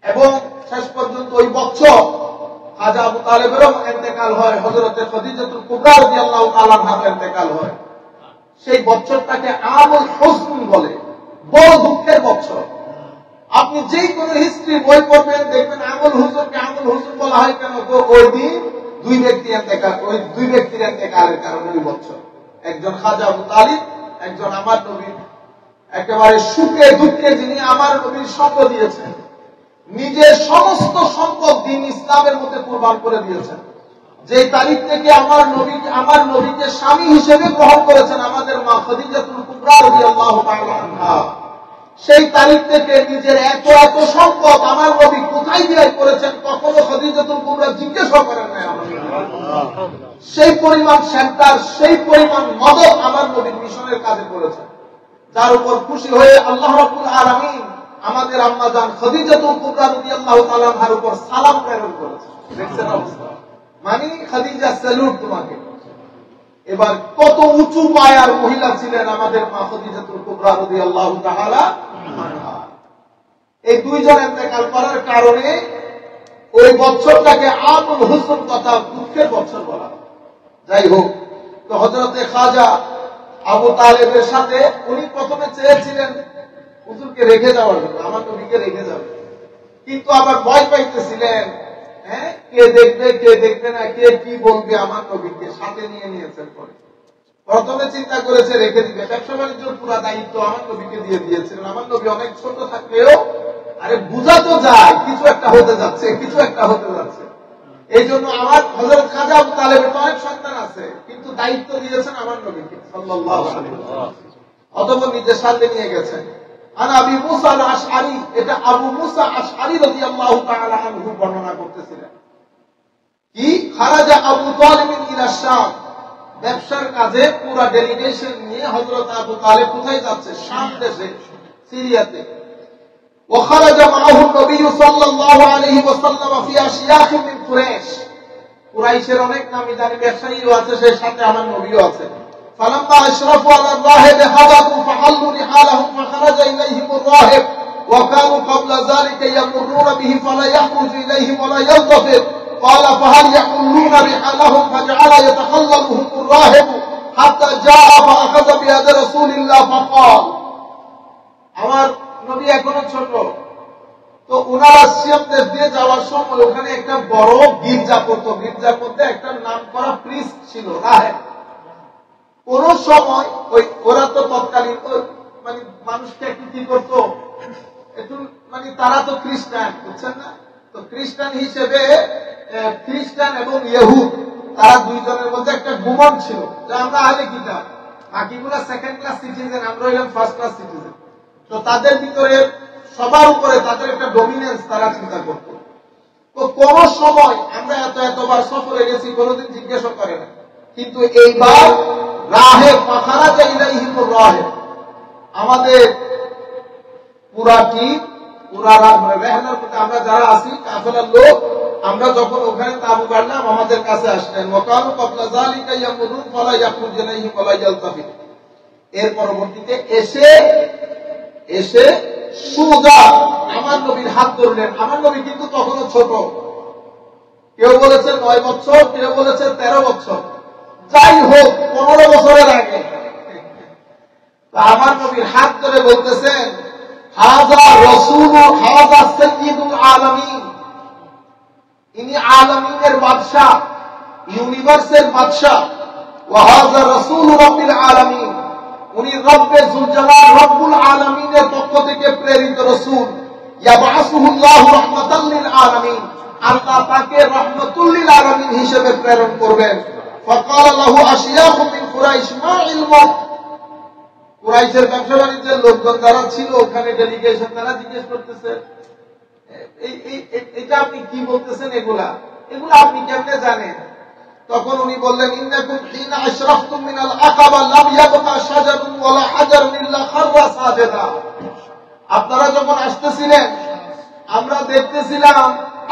এবং শেষ পর্যন্ত ওই বছর খাজা আবু তালেবেরও ইন্তেকাল হয়, হযরতে খাদিজাতুল কুবরা রাদিয়াল্লাহু তাআলা আনহার ইন্তেকাল হয়। সেই বছরটাকে আমুল হুজন বলে, বড় দুঃখের বছর। আপনি যেই কোনো হিস্ট্রি বই পড়বেন দেখবেন আমুল হুজনকে আমুল হুজন বলা হয় কেন? ওই দিন দুই ব্যক্তির ইন্তেকালের কারণে ওই বছর, একজন খাজা আবু তালিব, একজন আমার নবীর একেবারে সুখে দুঃখে যিনি আমার নবীর সঙ্গ দিয়েছেন, নিজের সমস্ত সম্পদ দিন ইসলামের মধ্যে কুরবান করে দিয়েছেন, যে তারিখ থেকে আমার নবীকে স্বামী হিসেবে গ্রহণ করেছেন আমাদের মা খাদিজাতুল কুবরা রাদিয়াল্লাহু তাআলা আনহা, সেই তারিখ থেকে নিজের এত এত সম্পদ আমার নবী কোথায় ব্যয় করেছেন কখনো খাদিজাতুল কুবরা জিজ্ঞাসা করেন না। সেই পরিমাণ সেন্টার, সেই পরিমাণ মদত আমার নবীর মিশনের কাজে করেছেন, যার উপর খুশি হয়ে আল্লাহ রাব্বুল আলামিন আমাদের আম্মা জান খাদিজাতুল কুবরা রাদিয়াল্লাহু তাআলা আনহার উপর সালাম প্রেরণ করেছেন। দেখছেন অবস্থা, মানে খাদিজা স্যালুট তোমাকে। এবার কত উঁচু পায়ার মহিলা ছিলেন আমাদের মা খাদিজাতুল কুবরা রাদিয়াল্লাহু তাআলা আনহা। এই দুইজন ইন্তেকাল করার কারণে ওই বছরটাকে আমুল হুসন তথা দুঃখের বছর বলা। যাই হোক, তো হযরতে খাজা আবু তালেবের সাথে উনি প্রথমে চেয়েছিলেন হুজুরকে রেখে যাওয়ার জন্য, আমার নবীকে রেখে যাবে, কিন্তু আবার ভয় পাইতেছিলেন, কে দেখবে কে দেখবে না, কে কি বলবে আমার নবীকে, সাথে নিয়ে নিয়েছেন। পরে প্রথমে চিন্তা করেছে রেখে দিবে, ব্যবসা বাণিজ্যের পুরো দায়িত্ব আমার নবীকে দিয়ে দিয়েছিলেন। আমার নবী অনেক ছোট থাকলেও আরে বুঝা তো যায় কিছু একটা হতে যাচ্ছে, কিছু একটা হতে যাচ্ছে। এই জন্য আমার হযরত খাজা আবু তালেবের অনেক সন্তান আছে, কিন্তু দায়িত্ব দিয়েছেন আমার নবীকে সাল্লাল্লাহু আলাইহি ওয়াসাল্লাম, অতঃপর নিজের সাথে নিয়ে গেছেন। আর আবু মুসা আল-আশআরী, এটা আবু মুসা আশআরী রাদিয়াল্লাহু তাআলা আনহু বর্ণনা করতেছিলেন কি খারাজা আবু তালিব ইলা শাম, ব্যবসার কাজে পুরো ডেলিগেশন নিয়ে হযরত আবু তালেব কোথায় যাচ্ছে? শাম দেশে, সিরিয়াতে। ওয়া খারাজা মাআহু নবী সাল্লাল্লাহু আলাইহি ওয়াসাল্লাম ফি আশিয়াখ মিন কুরাইশ, কুরাইশের অনেক নামী দামি ব্যবসায়ীও আছে, সেই সাথে আমার নবীও আছে। فلما اشرفوا على الراهب هبطوا فحلوا رحالهم فخرج اليهم الراهب وكانوا قبل ذلك يمرون به فلا يخرج اليهم ولا يلتفت، قال فهل يحلون رحالهم فجعل يتخللهم الراهب حتى جاء فاخذ بيد رسول الله فقال, আমার নবী এখনো ছোট, তো উনারা সিয়াম দেশ দিয়ে যাওয়ার সময় ওখানে একটা বড় গির্জা করতো, গির্জার মধ্যে একটা নাম করা প্রিস্ট ছিল, রাহেব। কোন সময় ওই ওরা তো তৎকালীন মানে মানুষকে একটু কি করতো, একটু মানে তারা তো খ্রিস্টান, বুঝছেন না, তো খ্রিস্টান হিসেবে খ্রিস্টান এবং ইহুদ তারা দুইজনের মধ্যে একটা গুমন ছিল যে আমরা আহলে কিতাব, বাকিগুলা সেকেন্ড ক্লাস সিটিজেন, আমরা হইলাম ফার্স্ট ক্লাস সিটিজেন। তো তাদের ভিতরে সবার উপরে তাদের একটা ডমিনেন্স তারা চিন্তা করত। তো কোন সময় আমরা এতবার সফরে গেছি কোনোদিন জিজ্ঞাসা করে না, কিন্তু এইবার রাহেব ফাখারাজা ইলাইহিমুর রাহেব, আমাদের পুরা টিম পুরা রেহলার মধ্যে আমরা যারা আছি কাফেলার লোক, আমরা যখন ওখানে তাবু গাড়লাম আমাদের কাছে আসলেন। ওয়াকানু ক্বাবলা যালিকা ইয়ামুরুন ফালা ইয়াখরুজ ইলাইহিম ওয়ালা ইয়ালতাফিত, এর পরবর্তীতে এসে সুজা আমার নবীর হাত ধরলেন। আমার নবী কিন্তু তখনও ছোট, কেউ বলেছে 9 বছর, কেউ বলেছে 13 বছর, যাই হোক 15 বছরের আগে। আমার নবীর হাত ধরে বলতেছেন হাযা রাসূল হাযা সাইয়্যিদুল আলামিন, ইনি আলামিনের বাদশা, ইউনিভার্সের বাদশা। ওয়া হাযা রাসূল রাব্বিল আলামিন, উনি রব্বে যুল জালাল রব্বুল আলামিনের পক্ষ থেকে প্রেরিত রাসূল। ইয়াবআসুহুল্লাহু রাহমাতাল লিল আলামিন, আল্লাহ তাকে রাহমাতুল লিল আলামিন হিসেবে প্রেরণ করবেন। ফাকালা লাহু আশিয়াখু মিন কুরাইশ মা ইলমুক, কুরাইশের ব্যবসা বাণিজ্যের লোকজন যারা ছিল ওখানে ডেলিগেশন, তারা জিজ্ঞেস করতেছে এটা আপনি কি বলতেছেন, এগুলা আপনি কেমনে জানেন? তখন উনি বললেন ইন্নাকুম হিনা আশরাফতুম মিনাল আকাবা লাম ইয়াবকা শাজারুন ওয়ালা হাজারুন ইল্লা খাররা সাজিদা, আপনারা যখন আসতেছিলেন আমরা দেখতেছিলাম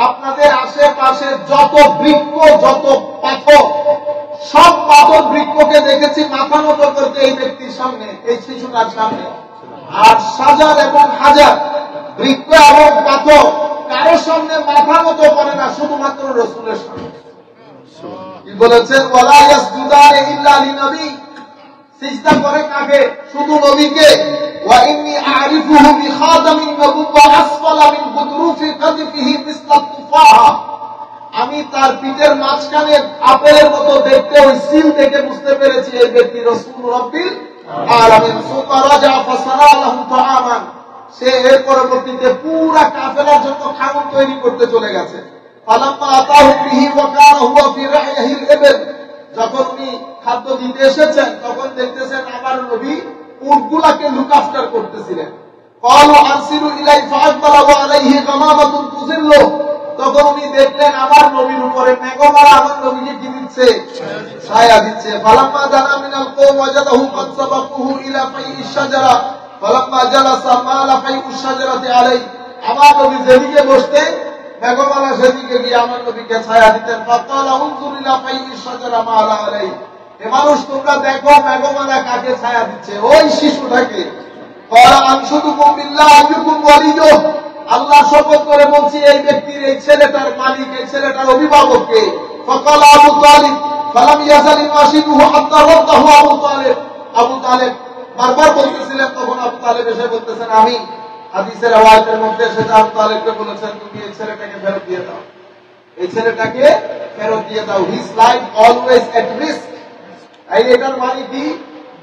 আপনাদের আশেপাশে যত বৃক্ষ যত পাথর, সব পাথর বৃক্ষকে দেখেছি মাথা নত করতে এই ব্যক্তির সামনে, এই শিশুটার সামনে। আর সাজার এবং হাজার বৃক্ষ এবং পাথর কারোর সামনে মাথা নত করে না, শুধুমাত্র রাসূলের সামনে। কি বলেছেন? ওয়ালা ইয়াসজুদানে ইল্লা লিনবী, সিজদা করে কাকে? শুধু নবীকে। ওয়া ইন্নী আ'রিফুহু বিখাতামিন নবুওয়া আসফালা মিন বুদরুফি কাদিফিহি মিসলা তুফাহা, আমি তার পিঠের মাঝখানে আপেলের মতো দেখতে ওই সিল দেখে বুঝতে পেরেছি এই ব্যক্তি রাসূল রাব্বিল আলামিন। সুম্মা রাজা ফাসানা লাহুম তাআমান, সে এর পরবর্তীতে পুরা কাফেলার জন্য খাবার তৈরি করতে চলে গেছে। ফালাম্মা আতাহু বিহি ওয়া কানা হুয়া ফি রাহিল ইবল, যখন উনি খাদ্য দিতে এসেছেন তখন দেখতেছেন আমার নবী উটগুলাকে লুক আফটার করতেছিলেন। ক্বালু আরসিলু ইলাই ফাআকবালা ওয়া আলাইহি গামামাতুন তুযিল্লু, তখন উনি দেখলেন আমার নবীর উপরে মেঘমালা আমার নবীকে কি দিচ্ছে? ছায়া দিচ্ছে। ফালাম্মা দানা মিনাল কওম ওয়াজাদাহু ক্বাদ সাবাকুহু ইলা ফাইইশ শাজারা ফালাম্মা জালাসা মালা ফাইউশ শাজারাতি আলাইহি, আমার নবী যেদিকে বসতেন মেঘমালা সেদিকে গিয়ে আমার নবীকে ছায়া দিতেন। ফাকালা উনজুর ইলা ফাইইশ শাজারা মালা আলাইহি, এ মানুষ তোমরা দেখো মেঘমালা কাকে ছায়া দিচ্ছে? ওই শিশুটাকে। ক্বালা আনশুদুকুম বিল্লাহি আইয়ুকুম ওয়ালিদুহু, আল্লাহ শপথ করে বলছি এই ব্যক্তির, এই ছেলেটার মালিক, এই ছেলেটার অভিভাবক কে? ফাকালা আবু তালিব ফালাম ইয়াজাল ইউশিদুহু হাত্তা রাদ্দাহু আবু তালিব, আবু তালিব বারবার বলতেছিলেন, তখন আবু তালিব এসে বলতেছেন আমি। হাদিসের রওয়ায়াতের মধ্যে সেটা আবু তালিবকে বলেছেন তুমি এই ছেলেটাকে ফেরত দিয়ে দাও, এই ছেলেটাকে ফেরত দিয়ে দাও। হিজ লাইফ অলওয়েজ এট রিস্ক। এই এটার মানে কি?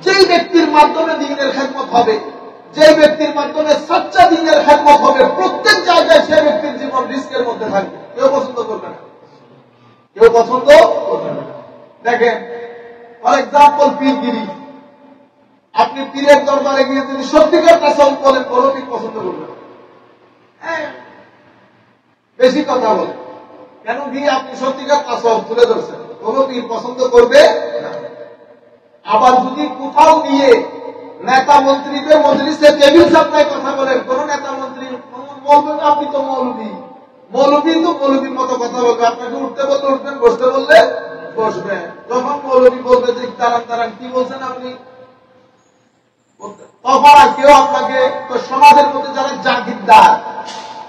যেই ব্যক্তির মাধ্যমে দ্বীনের খেদমত হবে, যে ব্যক্তির মাধ্যমে সচ্চা দ্বীনের খেদমত হবে, প্রত্যেক জায়গায় সে ব্যক্তির জীবন রিস্কের মধ্যে থাকবে। কেউ পছন্দ করবে না, কেউ পছন্দ করবে না। দেখেন ফর এক্সাম্পল পীরগিরি, আপনি পীরের দরবারে গিয়ে যদি সত্যিকার তাসাউফ বলেন কোনো পীর পছন্দ করবে না, বেশি কথা বলে কেন? গিয়ে আপনি সত্যিকার তাসাউফ তুলে ধরছেন, কোনো পীর পছন্দ করবে না। আবার যদি কোথাও গিয়ে নেতা মন্ত্রীদের মজলিসে টেবিল সাপ্লাই কথা বলেন, কোন নেতা মন্ত্রী বলবেন আপনি তো মৌলবী, মৌলবী তো মৌলবীর মতো কথা বলবে, আপনাকে উঠতে বললে উঠবেন, বসতে বললে বসবেন। যখন মৌলবী বলবে যে দাঁড়ান দাঁড়ান কি বলছেন আপনি, তখন আর কেউ আপনাকে, তো সমাজের মধ্যে যারা জাগিরদার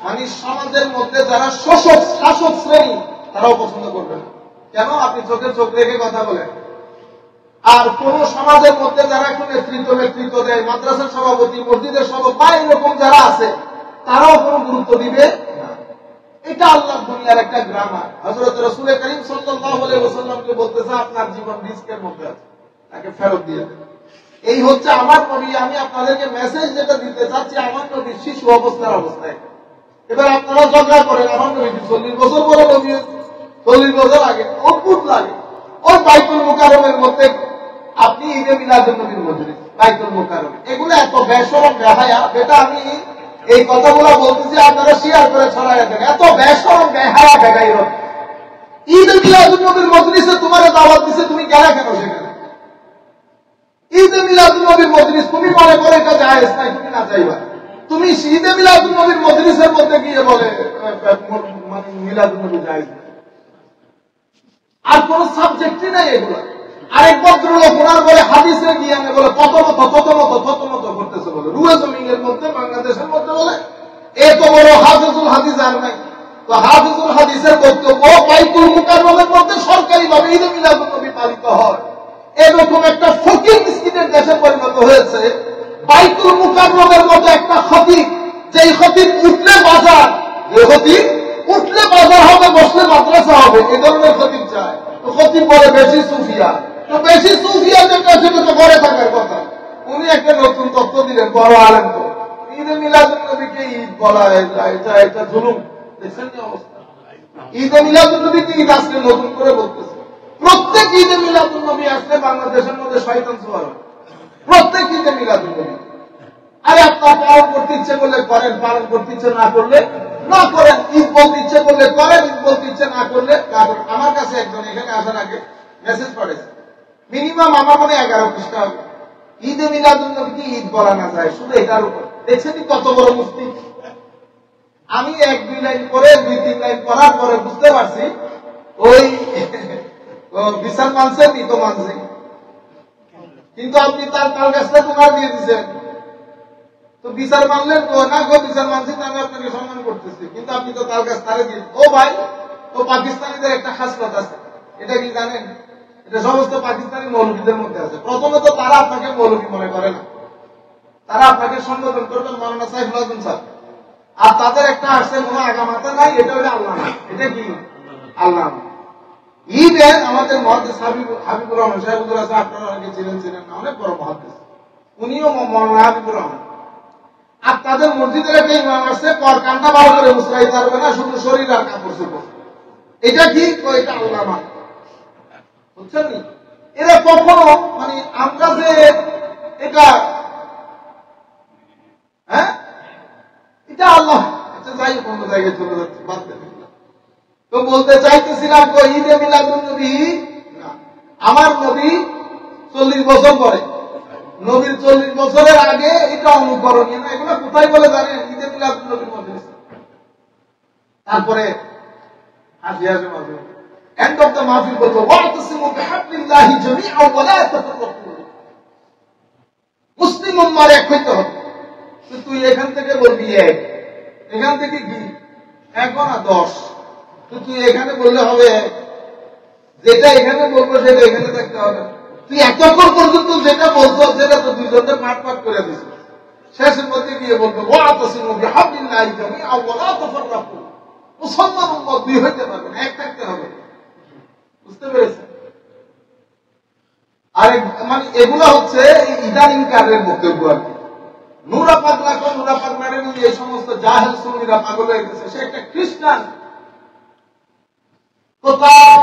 মানে সমাজের মধ্যে যারা শাসক শ্রেণী তারাও পছন্দ করবে না। কেন? আপনি চোখে চোখ রেখে কথা বলেন। আর কোন সমাজের মধ্যে যারা একটু নেতৃত্ব দেয়, মাদ্রাসার সভাপতি, মসজিদের সভাপতি বা এরকম যারা আছে, তারাও কোনো গুরুত্ব দিবে না। এটা আল্লাহ দুনিয়ার একটা গ্রামার। হযরত রাসূল করিম সাল্লাল্লাহু আলাইহি ওয়াসাল্লামকে বলতেছে আপনার জীবন রিস্কের মধ্যে আছে, তাকে ফেরত দিয়ে দেন। এই হচ্ছে আমার নবী। আমি আপনাদেরকে মেসেজ যেটা দিতে চাচ্ছি, আমার নবী শিশু অবস্থায়। এবার আপনারা ঝগড়া করেন, আমার নবী 40 বছর পরে নবী, 40 বছর আগে অদ্ভুত লাগে। ওই বাইতুল মুকাররমের মধ্যে আপনি ঈদে মিলাদুন নবীর মজলিস, বাইতুল মুকাররম, এগুলো এত বেশরম বেহায়া, যেটা আমি এই কথাগুলো বলতেছি আপনারা শেয়ার করে ছড়ায় দেন। এত বেশরম বেহায়া বেগাইর ঈদে মিলাদুন নবীর মজলিসে তোমার দাওয়াত দিছে, তুমি গেলা কেন সেখানে? ঈদে মিলাদুন নবীর মজলিস তুমি মনে করো এটা জায়েজ নাই, তুমি না চাইবা। তুমি ঈদে মিলাদুন নবীর মজলিসের মধ্যে গিয়ে বলে মানে মিলাদুন নবী জায়েজ নাই, আর কোন সাবজেক্টই নাই এগুলো। আরেক ভদ্রলোক ওনার বলে হাদিসে গিয়ে আমি বলে কত মতো করতেছে, বলে রুয়ে জমিনের মধ্যে বাংলাদেশের মধ্যে বলে এত বড় হাফেজুল হাদিস আর নাই। তো হাফেজুল হাদিসের বক্তব্য বাইতুল মুকাররমের মধ্যে সরকারিভাবে ঈদে মিলাদুন নবী পালিত হয়। এরকম একটা ফকির মিসকিনের দেশে পরিণত হয়েছে। বাইতুল মুকাররমের মতো একটা খতিব, যেই খতিব উঠলে বাজার, যে খতিব উঠলে বাজার হবে, বসলে মাদ্রাসা হবে, এ ধরনের খতিব চায়। তো খতিব বলে বেশি সুফিয়া, তো বেশি সুফিয়া যেটা সেটা তো ঘরে থাকার কথা। উনি একটা নতুন তত্ত্ব দিলেন, বড় আলেম তো, ঈদে মিলাদুন নবীকে ঈদ বলা যায়, এটা জুলুম। দেখছেন কি অবস্থা? ঈদে মিলাদুন নবীকে ঈদ আসলে নতুন করে বলতেছে। প্রত্যেক ঈদে মিলাদুন নবী আসলে বাংলাদেশের মধ্যে শয়তান সওয়ার হয়, প্রত্যেক ঈদে মিলাদুন নবী। আরে আপনার পালন করতে ইচ্ছে করলে করেন, পালন করতে ইচ্ছে না করলে না করেন। ঈদ বলতে ইচ্ছে করলে করেন, ঈদ বলতে ইচ্ছে না করলে না করেন। আমার কাছে একজন এখানে আসার আগে মেসেজ পড়েছে, মিনিমাম আমার মনে 11 পৃষ্ঠা হবে, ঈদে মিলাদুন নবীকে ঈদ বলা না যায়, শুধু এটার উপর। দেখছেন কত বড় মুফতি। আমি 1-2 লাইন পরে 2-3 লাইন পড়ার পরে বুঝতে পারছি ওই বিচার মানছে, নি তো মানছে, কিন্তু আপনি তার তাল গাছটা তোমার দিয়ে দিচ্ছেন। তো বিচার মানলেন তো না, বিচার মানছি, আমি আপনাকে সম্মান করতেছি, কিন্তু আপনি তো তাল গাছ তারে দিয়ে। ও ভাই, তো পাকিস্তানিদের একটা খাসলত আছে, এটা কি জানেন? এটা সমস্ত পাকিস্তানি মৌলবীদের মধ্যে আছে। প্রথমত তারা আপনাকে মৌলবী মনে করে না, তারা আপনাকে সম্বোধন করবেন মাওলানা সাইফুল আজম স্যার। আর তাদের একটা আসছে কোনো আগামাতা নাই, এটা হলো আল্লাহ। এটা কি? আল্লাহ। ঈদের আমাদের মহাদেশ হাবিবুর রহমান সাহেবুল আছে, আপনারা অনেকে চিনেন না, অনেক বড় মহাদেশ। উনিও মৌলানা হাবিবুর রহমান। আর তাদের মসজিদের একটা ইমাম আছে, পর কান্না ভালো করে মুসরাই পারবে না, শুধু শরীর আর কাপড় চোপড়। এটা কি? এটা আল্লামা। বুঝছেন? এরা কখনো মানে আমরা যে এটা হ্যাঁ এটা আল্লাহ। আচ্ছা যাই অন্য জায়গায় চলে যাচ্ছে, বাদ দেন। তো বলতে চাইতেছিলাম তো ঈদে মিলাদুন নবী আমার নবী 40 বছর পরে, নবীর 40 বছরের আগে এটা অনুকরণীয় না। এগুলো কোথায় বলে জানেন? ঈদে মিলাদুন নবীর মজলিস। তারপরে হাসি হাসি মাঝে এন্ড অফ দ্য মাহফিল বলতো ওয়াতাসিমু বিহাবলিল্লাহি জামিআন ওয়া লা তাফাররাকু। মুসলিম উম্মার এক হইতে হবে। তুই এখান থেকে বলবি এক, এখান থেকে কি 1 না 10, তুই এখানে বললে হবে এক, যেটা এখানে বলবো সেটা এখানে থাকতে হবে। তুই এতক্ষণ পর্যন্ত যেটা বলছো সেটা তো দুইজনকে পাট পাট করে দিস, শেষের মধ্যে গিয়ে বলবো ওয়াতাসিমু বিহাবলিল্লাহি জামিআন ওয়া লা তাফাররাকু। মুসলমান উম্মত দুই হইতে পারবে না, এক থাকতে হবে। বুঝতে পেরেছেন? আর মানে এগুলো হচ্ছে ইদানিং কালের বক্তব্য আর কি। নুরা পাগলা কোন নুরা পাগলারে নিয়ে এই সমস্ত জাহেল সুন্নিরা পাগল হয়ে গেছে। সে একটা খ্রিস্টান, তো তার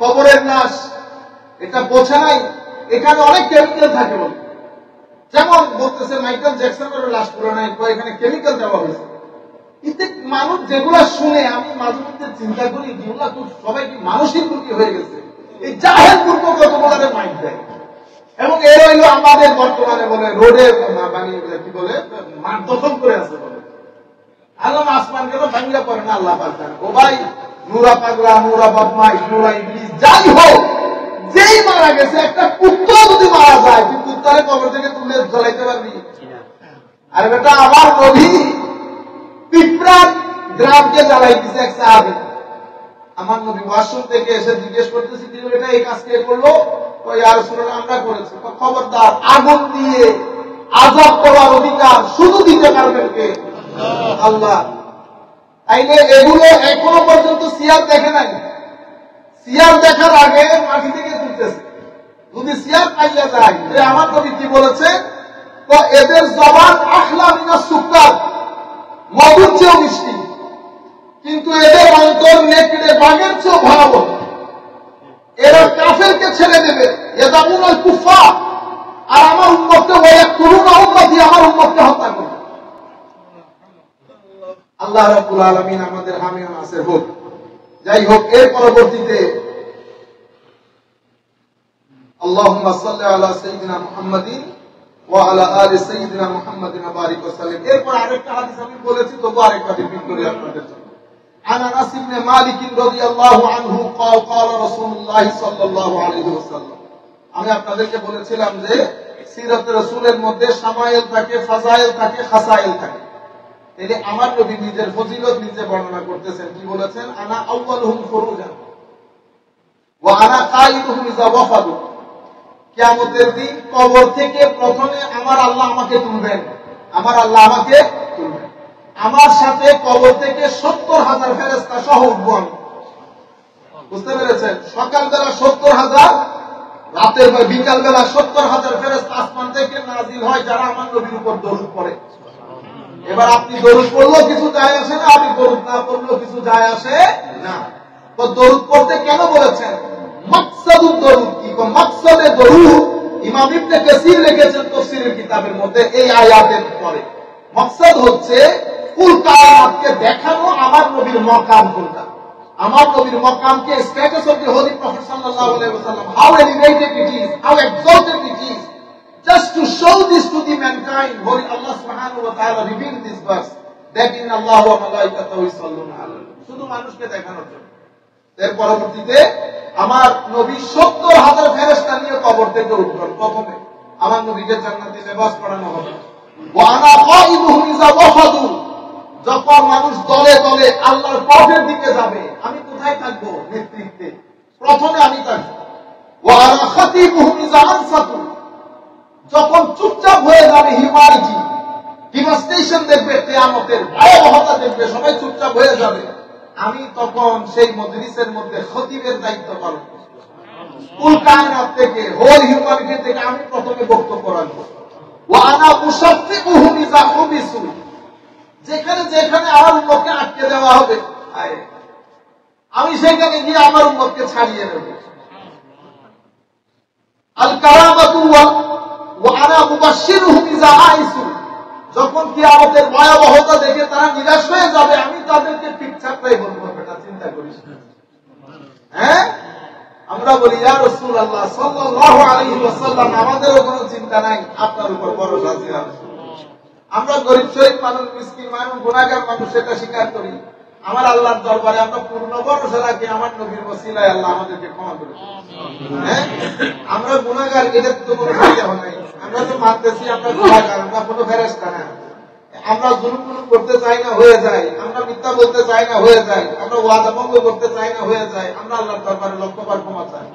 কবরের লাশ এটা বোঝে নাই এখানে অনেক কেমিক্যাল থাকে বলে। যেমন বলতেছে মাইকেল জ্যাকসনের লাশ পুরো নাই, এখানে কেমিক্যাল দেওয়া হয়েছে। এতে মানুষ যেগুলা শুনে আমি মাঝে মধ্যে চিন্তা করি যেগুলা তো সবাই কি মানসিক রোগী হয়ে গেছে। এই জাহেল মূর্খ কত বলারে মাইক দেয়, এবং এর হইলো আমাদের বর্তমানে বলে রোডে কি বলে মাঠ দখল করে আছে বলে। আল্লাহ আসমানকে তো ভাঙ্গা পড়ে না আল্লাহ পাক জানে। ও ভাই নুরা পাগলা, নুরা বদমাইশ, নুরা ইবলিস যাই হোক, যেই মারা গেছে, একটা কুত্তা যদি মারা যায় তুই কুত্তারে কবর থেকে তুলে জ্বলাইতে পারবি? আরে বেটা আমার নবী পিঁপড়ার গ্রামকে জ্বালাই দিছে এক সাহাবী। আমার নবী ওয়াশরুম থেকে এসে জিজ্ঞেস করতেছি কি এটা এই কাজ কে করলো? ওই ইয়া রাসূলুল্লাহ আমরা করেছি। খবরদার, আগুন দিয়ে আযাব করার অধিকার শুধু দিতে পারবেন কে? আল্লাহ। তাইলে এগুলো এখনো পর্যন্ত সিয়ার দেখে নাই। সিয়ার দেখার আগে মাটি থেকে তুলতেছে। যদি সিয়ার পাইয়া যায় যে আমার নবী কি বলেছে, তো এদের জবান আখলা মিনাস সুক্কার, মধুর চেয়েও মিষ্টি, কিন্তু এদের অন্তর নেকড়ে বাঘের চেয়েও ভয়াবহ। এরা কাফেরকে ছেড়ে দেবে, ইয়াদামুনাল কুফার, আর আমার উম্মতকে ওয়ায়াকুলুনা উম্মতি, আমার উম্মতকে হত্যা করবে। আল্লাহ রাব্বুল আলামিন আমাদের হামি ও নাসির হোক। যাই হোক, এর পরবর্তীতে আল্লাহুম্মা সাল্লি আলা সাইয়্যিদিনা মুহাম্মাদিন ওয়া আলা আলি সাইয়্যিদিনা মুহাম্মাদিন ওয়া বারিক ওয়া সাল্লিম। এরপর আরেকটা হাদিস আমি বলেছি, তবু আরেকটা রিপিট করি আপনাদের জন্য। আন আনাস ইবনে মালিক রাদিয়াল্লাহু আনহু قال قال رسول الله সাল্লাল্লাহু আলাইহি ওয়াসাল্লাম। আমি আপনাদেরকে বলেছিলাম যে সিরাতে রাসূলের মধ্যে শামাইল থাকে, ফাজাইল থাকে, খাসাইল থাকে। তাহলে আমার নবী নিজের ফজিলত নিজে বর্ণনা করতেছেন। কি বলেছেন? আনা আউয়ালুহুম ফুরুজান ওয়া আনা কাইদুহুম ইযা ওয়াফাদু। কিয়ামতের দিন কবর থেকে প্রথমে আমার আল্লাহ আমাকে তুলবেন, আমার আল্লাহ আমাকে তুলবেন। আমার সাথে কবর থেকে 70,000 ফেরেশতা সহ উঠবো আমি। বুঝতে পেরেছেন? সকালবেলা 70,000, রাতের বিকাল বেলা 70,000 ফেরেশতা আসমান থেকে নাজিল হয়, যারা আমার নবীর উপর দরুদ পড়ে। এবার আপনি দরুদ পড়লেও কিছু যায় আসে না, আপনি দরুদ না পড়লেও কিছু যায় আসে না। তো দরুদ পড়তে কেন বলেছেন? মাকসাদুদ দরুদ কি? মাকসাদে দরুদ ইমাম ইবনে কাসির লিখেছেন তাফসীরের কিতাবের মধ্যে এই আয়াতের পরে। মাকসাদ হচ্ছে কুল কায়নাতকে দেখানো আমার নবীর মাকাম কোনটা, আমার নবীর মাকামকে, status of the holy prophet সাল্লাল্লাহু আলাইহি ওয়াসাল্লাম, how elevated it is, how exalted it is. Just to show this to the mankind, Holy Allah subhanahu wa ta'ala revealed this verse, that in Allah wa malaikatahu yusalluna alayhi, শুধু মানুষকে দেখানোর জন্য। এর পরবর্তীতে আমার নবী 70,000 ফেরেশতা নিয়ে কবর থেকে উঠবেন। প্রথমে আমার নবীকে জান্নাতে লেবাস পরানো হবে। ওয়া আনা কাইদুহুম ইযা ওয়াফাদু, যখন মানুষ দলে দলে আল্লাহর পথের দিকে যাবে, আমি কোথায় থাকবো? নেতৃত্বে, প্রথমে আমি থাকবো। ওয়া আনা খাতিবুহুম ইযা আনসাতু, যখন চুপচাপ হয়ে যাবে, হিউম্যানিটি ডিভাস্টেশন দেখবে, কিয়ামতের ভয়াবহতা দেখবে, সবাই চুপচাপ হয়ে যাবে, আমি তখন সেই মজলিসের মধ্যে খতিবের দায়িত্ব পালন করব। কুল কায়নাত থেকে, হোল হিউম্যানিটি থেকে আমি প্রথমে বক্তব্য রাখবো। ওয়া আনা মুশাফফিউহুম ইযা হুবিসু, যেখানে যেখানে আমার উম্মতকে আটকে দেওয়া হবে আমি সেখানে গিয়ে আমার উম্মতকে ছাড়িয়ে নেব। আল কারামাতু ওয়া আনা মুবাশশিরুহুম ইযা আইসু, যখন কিয়ামতের ভয়াবহতা দেখে তারা নিরাশ হয়ে যাবে আমি তাদেরকে ঠিকঠাকটাই বলবো, এটা চিন্তা করিস না। হ্যাঁ, আমরা বলি ইয়া রাসূলুল্লাহ সাল্লাল্লাহু আলাইহি ওয়াসাল্লাম, আমাদেরও কোনো চিন্তা নাই, আপনার উপর ভরসা আছে। আমরা গরিব শরীফ মানুষ, মিসকিন মানুষ, গুনাহগার মানুষ, সেটা স্বীকার করি। আমার আল্লাহর দরবারে আমরা পূর্ণ ভরসা রাখি, আমার নবীর ওসিলায় আল্লাহ আমাদেরকে ক্ষমা করে। হ্যাঁ, আমরা গুনাহগার, এটা তো কোনো সন্দেহ নাই। আমরা তো মানতেছি আমরা গুনাহগার, আমরা কোনো ফেরেশতা না। আমরা জুলুম করতে চাই না, হয়ে যায়। আমরা মিথ্যা বলতে চাই না, হয়ে যায়। আমরা ওয়াদা ভঙ্গ করতে চাই না, হয়ে যায়। আমরা আল্লাহর দরবারে লক্ষবার ক্ষমা চাই।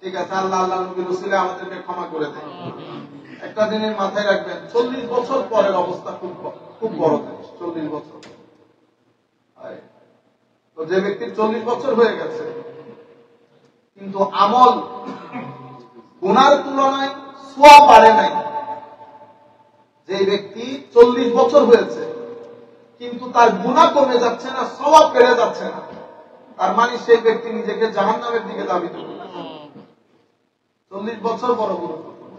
ঠিক আছে, আল্লাহ আল্লাহ নবীর ওসিলায় আমাদেরকে ক্ষমা করে দেয়। একটা দিনের মাথায় রাখবেন, 40 বছর পরের অবস্থা খুব বড় জিনিস। 40 বছর তো যে ব্যক্তির 40 বছর হয়ে গেছে কিন্তু আমল গুনার তুলনায় সওয়াব বাড়ে নাই, যে ব্যক্তি 40 বছর হয়েছে কিন্তু তার গুনাহ কমে যাচ্ছে না, সওয়াব বেড়ে যাচ্ছে না, তার মানে সেই ব্যক্তি নিজেকে জাহান্নামের দিকে ধাবিত করছে। 40 বছর বড় গুরুত্বপূর্ণ।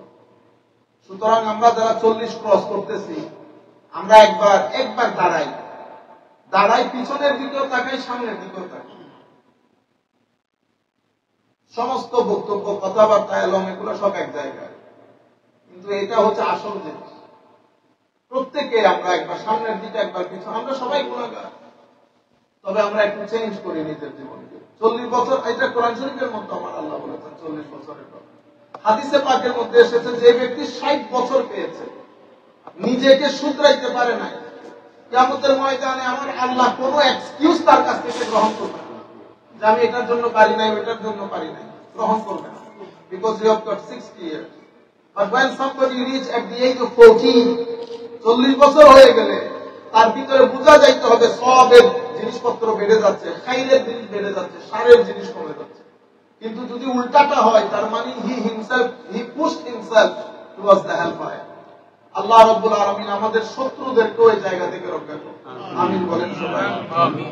সুতরাং আমরা যারা 40 ক্রস করতেছি, আমরা একবার দাঁড়াই, পিছনের দিকেও তাকাই, সামনের দিকেও তাকাই। সমস্ত বক্তব্য, কথাবার্তা এলম এগুলো সব এক জায়গায়, কিন্তু এটা হচ্ছে আসল জিনিস। প্রত্যেকে আমরা একবার সামনের দিকে, একবার পিছনে, আমরা সবাই গুনাহগার। তবে আমরা একটু চেঞ্জ করি নিজের জীবনকে। 40 বছর, এটা কোরআন শরীফের মধ্যে আমার আল্লাহ বলেছেন 40 বছরের কথা। হাদিসে পাকের মধ্যে এসেছে যে ব্যক্তি 60 বছর পেয়েছে, নিজেকে শুধরাইতে পারে নাই, কিয়ামতের ময়দানে আমার আল্লাহ কোনো এক্সকিউজ তার কাছ থেকে গ্রহণ করবে না, যে আমি এটার জন্য পারি নাই, ওটার জন্য পারি নাই, গ্রহণ করবে না। Because you have got 60 years. But when somebody reach at the age of 14, 40 বছর হয়ে গেলে তার ভিতরে বোঝা যাইতে হবে সওয়াবের জিনিসপত্র বেড়ে যাচ্ছে, খাইরের জিনিস বেড়ে যাচ্ছে, সারের জিনিস কমে যাচ্ছে। কিন্তু যদি উল্টাটা হয়, তার মানে he pushed himself towards the hellfire. আল্লাহ রাব্বুল আলামিন আমাদের শত্রুদেরকে ওই জায়গা থেকে রক্ষা করুন, আমিন বলেন সবাই। আমিন।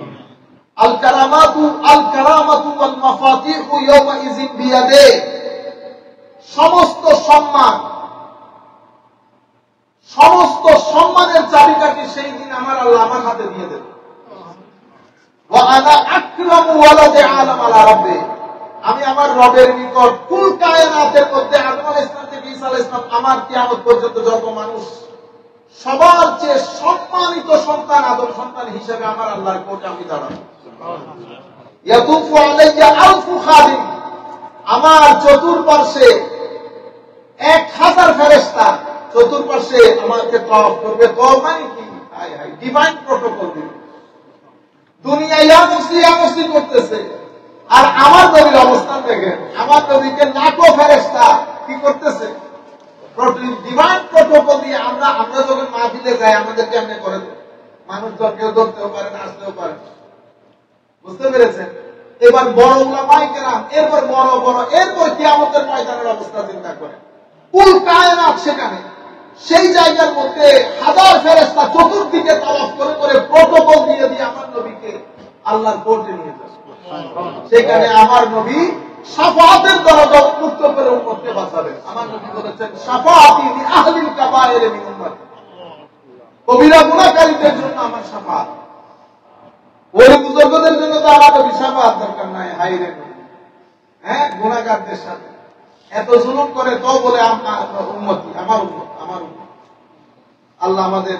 আল কারামাতু ওয়াল মাফাতিহু ইয়াওমা ইযিন বিয়াদে, সমস্ত সম্মানের চাবিকাঠি সেই দিন আমার আল্লাহ আমার হাতে দিয়ে দেবে। ওয়া আনা আকরামু ওয়ালাদি আলাম আলা রাব্বি, আমি আমার রবের নিকট কুল কায়নাতের মধ্যে আদম আলাইহিস সালাম থেকে ঈসা আলাইহিস সালাম, আমার কিয়ামত পর্যন্ত যত মানুষ, সবার চেয়ে সম্মানিত সন্তান আদম সন্তান হিসেবে আমার আল্লাহর কোর্টে আমি দাঁড়াবো। ইয়াতুফু আলাইয়া আলফু খাদিম, আমার চতুর্পার্শ্বে 1000 ফেরেশতা চতুর্পার্শ্বে আমাকে তওয়াফ করবে। তওয়াফ মানে কি? ডিভাইন প্রটোকল দিবে। দুনিয়া ইয়ামসি করতেছে, আর আমার নবীর অবস্থান দেখেন, আমার নবীকে লাখো ফেরেশতা কি করতেছে? ডিভাইন প্রটোকল দিয়ে। আমরা যখন মাহফিলে যাই আমাদেরকে এমনি করে দেয়, মানুষজন কেউ ধরতেও পারে না, আসতেও পারে না। বুঝতে পেরেছেন? এবার বড় উলামায়ে কেরাম, এরপর এরপর কিয়ামতের ময়দানের অবস্থা চিন্তা করেন। কুল কায়নাত সেখানে, সেই জায়গার মধ্যে 1000 ফেরেশতা চতুর্দিকে তাওয়াফ করে করে প্রটোকল দিয়ে আমার নবীকে আল্লাহর কোর্টে নিয়ে যাবে। সেখানে আমার নবী শাফাআতের দরজা উন্মুক্ত করে উম্মতকে বাঁচাবেন। আমার নবী বলেছেন, শাফাআতি লি আহলিল কাবায়ের মিন উম্মতি, কবিরা গুনাহকারীদের জন্য আমার শাফাআত। ওই বুজুর্গদের জন্য তো আমার নবী শাফাআত দরকার নাই। হায়রে, হ্যাঁ, গুনাহগারদের সাথে এত জুলুম করে তো বলে আমার উম্মতি, আমার উম্মত, আমার উম্মত। আল্লাহ আমাদের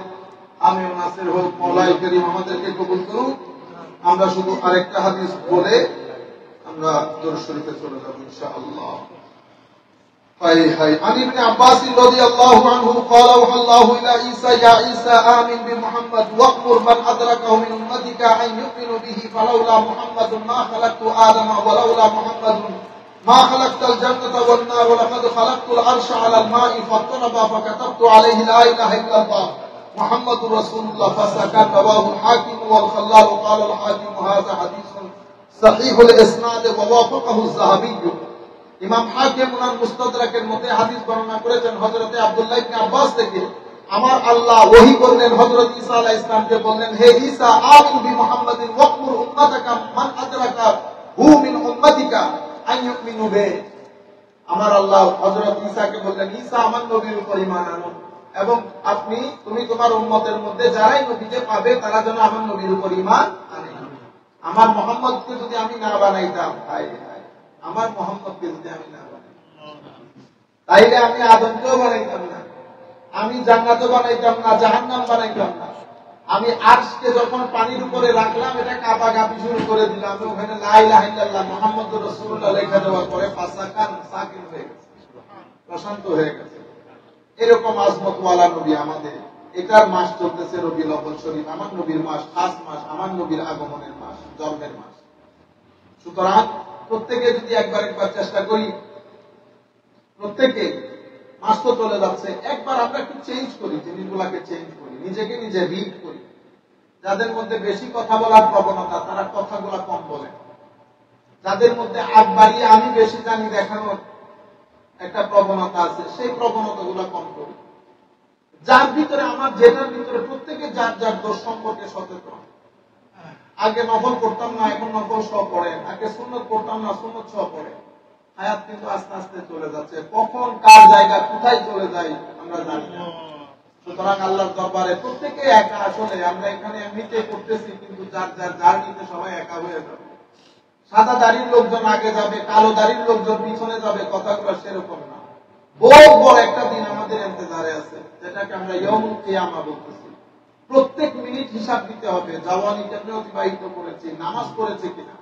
আমিন নাসির হোক, মওলাই করিম আমাদেরকে কবুল করুন। আমরা শুধু আরেকটা হাদিস বলে আমরা দরুদ শরীফে চলে যাব ইনশাআল্লাহ। عن ابن عباس رضي الله عنه قال وحى الله إلى عيسى يا عيسى آمن بمحمد واأمر من أدركه من أمتك أن يؤمنوا به فلولا محمد ما خلقت آدم ولولا محمد ما خلقت الجنة والنار ولقد خلقت العرش على الماء فاضطرب فكتبت عليه لا إله إلا الله محمد رسول الله فسكت. رواه الحاكم والخلال وقال الحاكم هذا حديث صحيح الإسناد ووافقه الذهبي. ইমাম হাকিম ওনার মুস্তাদরাকের মধ্যে হাদিস বর্ণনা করেছেন হযরত আব্দুল্লাহ ইবনে আব্বাস থেকে, আমার আল্লাহ ওহী করলেন হযরত ঈসা আলাইহিস সালামকে, বললেন হে ঈসা আমিন বি মুহাম্মাদিন ওয়াকমুর উম্মাতাকা মান আদরাকা হু মিন উম্মাতিকা আন ইউমিনু বে। আমার আল্লাহ হযরত ঈসাকে বললেন, ঈসা আমার নবীর উপর ঈমান আনো এবং তুমি তোমার উম্মতের মধ্যে যারাই নবীকে পাবে তারা যেন আমার নবীর উপর ঈমান আনে। আমার মুহাম্মদকে যদি আমি না বানাইতাম, আমার মুহাম্মদকে যদি আমি না বানাইতাম, তাইলে আমি আদমকেও বানাইতাম না, আমি জান্নাতও বানাইতাম না, জাহান্নাম বানাইতাম না। আমি আরশকে যখন পানির উপরে রাখলাম, এটা কাঁপাকাঁপি শুরু করে দিলাম, ওখানে লা ইলাহা ইল্লাল্লাহ মুহাম্মাদুর রাসূলুল্লাহ লেখা দেওয়ার পরে ফাসাকান সাকিন হয়ে গেছে, প্রশান্ত হয়ে গেছে। এরকম আজমতওয়ালা নবী আমাদের। এটার মাস চলতেছে রবিউল আউয়াল শরীফ, আমার নবীর মাস, খাস মাস, আমার নবীর আগমনের মাস, জন্মের মাস। সুতরাং প্রত্যেকে যদি একবার চেষ্টা করি, প্রত্যেকে, মাস তো চলে যাচ্ছে, একবার আমরা একটু চেঞ্জ করি, জিনিসগুলাকে চেঞ্জ করি, নিজেকে নিজে রিড করি। যাদের মধ্যে বেশি কথা বলার প্রবণতা তারা কথাগুলা কম বলে, যাদের মধ্যে আগ বাড়িয়ে আমি বেশি জানি দেখানোর একটা প্রবণতা আছে, সেই প্রবণতাগুলো কম করি। যার ভিতরে আমার যেটার ভিতরে প্রত্যেকে যার যার দোষ সম্পর্কে সচেতন। আগে নফল করতাম না, এখন নফল সহ পড়েন, আগে সুন্নত করতাম না, সুন্নত সহ পড়েন। হায়াত কিন্তু আস্তে আস্তে চলে যাচ্ছে, কখন কার জায়গা কোথায় চলে যায় আমরা জানি না। সুতরাং আল্লাহর দরবারে প্রত্যেকে একা, আসলে আমরা এখানে এমনিতে করতেছি, কিন্তু যার যার জার্নিতে সবাই একা হয়ে যাবে। সাদা দাড়ির লোকজন আগে যাবে, কালো দাড়ির লোকজন পিছনে যাবে, কথাগুলো সেরকম না। বহু বড় একটা দিন আমাদের ইন্তজারে আছে, যেটাকে আমরা ইয়াউমুল কিয়ামা বলতেছি। প্রত্যেক মিনিট হিসাব দিতে হবে, জওয়ানি কেমনে অতিবাহিত করেছি, নামাজ পড়েছি কিনা।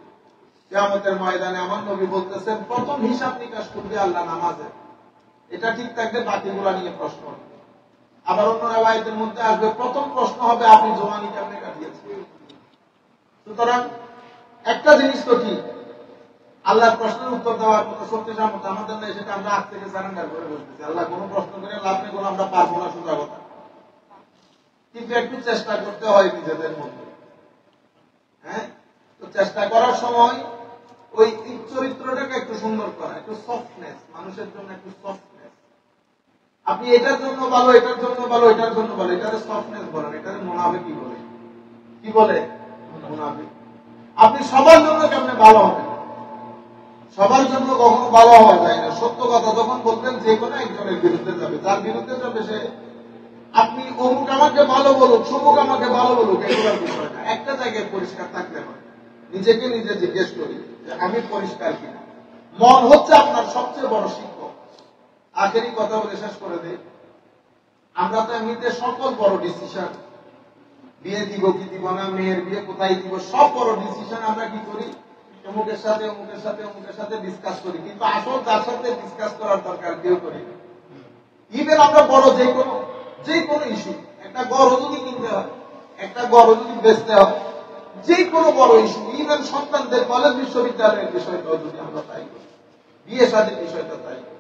কিয়ামতের ময়দানে আমার নবী বলতেছেন, প্রথম হিসাব নিকাশ করবে আল্লাহ নামাজের। এটা ঠিক থাকলে বাকিগুলো নিয়ে প্রশ্ন হবে। আবার অন্য রিওয়ায়াতের মধ্যে আসবে, প্রথম প্রশ্ন হবে আপনি জওয়ানি কেমনে কাটিয়েছেন। সুতরাং একটা জিনিস তো ঠিক, আল্লাহর প্রশ্নের উত্তর দেওয়ার মতো শক্তি সামর্থ্য আমাদের নেই, সেটা আমরা আগ থেকে সারেন্ডার করে বলতেছি। আল্লাহ কোনো প্রশ্ন করে লাভ নেই, কোনো আমরা পারবো না, সোজা কথা। কিন্তু একটু চেষ্টা করতে হয় নিজেদের মধ্যে। হ্যাঁ, তো চেষ্টা করার সময় ওই চরিত্রটাকে একটু সুন্দর করা, একটু সফটনেস, মানুষের জন্য একটু সফটনেস। আপনি এটার জন্য ভালো, এটার জন্য ভালো, এটার জন্য ভালো, এটারে সফটনেস বলেন, এটারে মুনাফিক বলে। কি বলে? মুনাফিক। আপনি সবার জন্য কেমনে ভালো হবেন? সবার জন্য কখনো ভালো হওয়া যায় না। সত্য কথা যখন বলবেন, যে কোনো একজনের বিরুদ্ধে যাবে, যার বিরুদ্ধে যাবে সে, আপনি অমুক আমাকে ভালো বলুক, সমুক আমাকে ভালো বলুক, এগুলোর বিষয় না। একটা জায়গায় পরিষ্কার থাকলে হয়। নিজেকে নিজে জিজ্ঞেস করি যে আমি পরিষ্কার কিনা। মন হচ্ছে আপনার সবচেয়ে বড় শিক্ষক। আখেরি কথা বলে শেষ করে দেই, আমরা তো এমনিতে সকল বড় ডিসিশন, বিয়ে দিব কি দিব না, মেয়ের বিয়ে কোথায় দিব, সব বড় ডিসিশন আমরা কি করি, অমুকের সাথে অমুকের সাথে অমুকের সাথে ডিসকাস করি। কিন্তু আসল যার সাথে ডিসকাস করার দরকার কেউ করি না। ইভেন আমরা বড় যে কোনো ইস্যু, একটা গড় যদি কিনতে হয়, একটা গড় যদি বেচতে হয়, যে কোনো বড় ইস্যু, ইভেন সন্তানদের কলেজ বিশ্ববিদ্যালয়ের বিষয়টাও যদি আমরা তাই করি, বিয়ে শাদীর বিষয়টা তাই করি,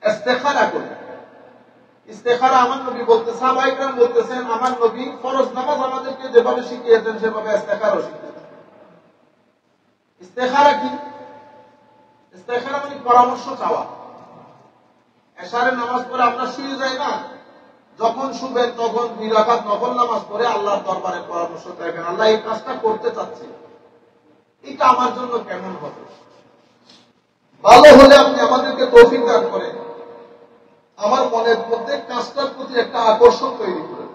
ইস্তেখারা করি। ইস্তেখারা আমার নবী বলতে, সাহাবায়ে কেরাম বলতেছেন, আমার নবী ফরজ নামাজ আমাদেরকে যেভাবে শিখিয়েছেন সেভাবে ইস্তেখারাও শিখিয়েছেন। ইস্তেখারা কি? ইস্তেখারা মানে পরামর্শ চাওয়া। এশারের নামাজ পড়ে আমরা শুয়ে যাই না, যখন শুবেন তখন 2 রাকাত নফল নামাজ পড়ে আল্লাহর দরবারে পরামর্শ চাইবেন, আল্লাহ এই কাজটা করতে চাচ্ছি, এটা আমার জন্য কেমন হবে, ভালো হলে আপনি আমাদেরকে তৌফিক দান করেন, আমার মনের মধ্যে কাজটার প্রতি একটা আকর্ষণ তৈরি করেন।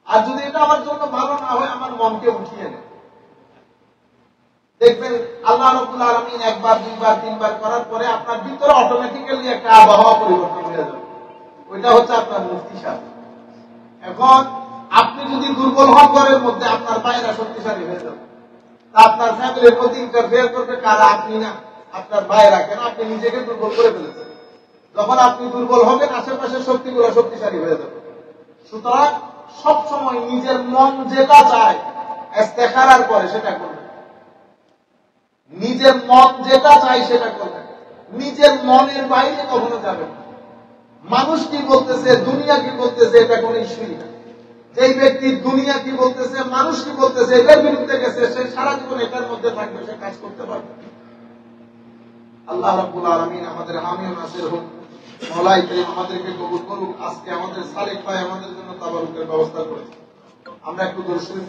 আর যদি এটা আমার জন্য ভালো না হয়, আমার মনকে উঠিয়ে নেন। দেখবেন আল্লাহ রাব্বুল আলামিন একবার, দুইবার, তিনবার করার পরে আপনার ভিতরে অটোমেটিক্যালি একটা আবহাওয়া পরিবর্তন হয়ে যাবে। ওইটা হচ্ছে আপনার মুফতি সাহেব। এখন আপনি যদি দুর্বল হন ঘরের মধ্যে, আপনার ভাইরা শক্তিশালী হয়ে যাবে। আপনার ফ্যামিলির প্রতি ইন্টারফেয়ার করবে কারা? আপনি না, আপনার ভাইরা। কেন? আপনি নিজেকে দুর্বল করে ফেলেছেন। যখন আপনি দুর্বল হবেন, আশেপাশের শক্তিগুলো শক্তিশালী হয়ে যাবে। সুতরাং সবসময় নিজের মন যেটা চায় ইস্তেখারার পরে সেটা করবেন। নিজের মন যেটা চাই সেটা করবেন, নিজের মনের বাইরে কখনো যাবেন না। মানুষ কি বলতেছে, দুনিয়া কি বলতেছে, এটা কোনো ইস্যুই না। যেই ব্যক্তি দুনিয়া কি বলতেছে, মানুষ কি বলতেছে, এটার বিরুদ্ধে গেছে, সে সারা জীবন এটার মধ্যে থাকবে, সে কাজ করতে পারবে। আল্লাহ রাব্বুল আলামিন আমাদের হামি ও নাসির হোক। মওলাই করিম আমাদেরকে কবুল করুক। আজকে আমাদের সালেক ভাই আমাদের জন্য তাবারুকের ব্যবস্থা করেছে। আমরা একটু দরুদ শরীফ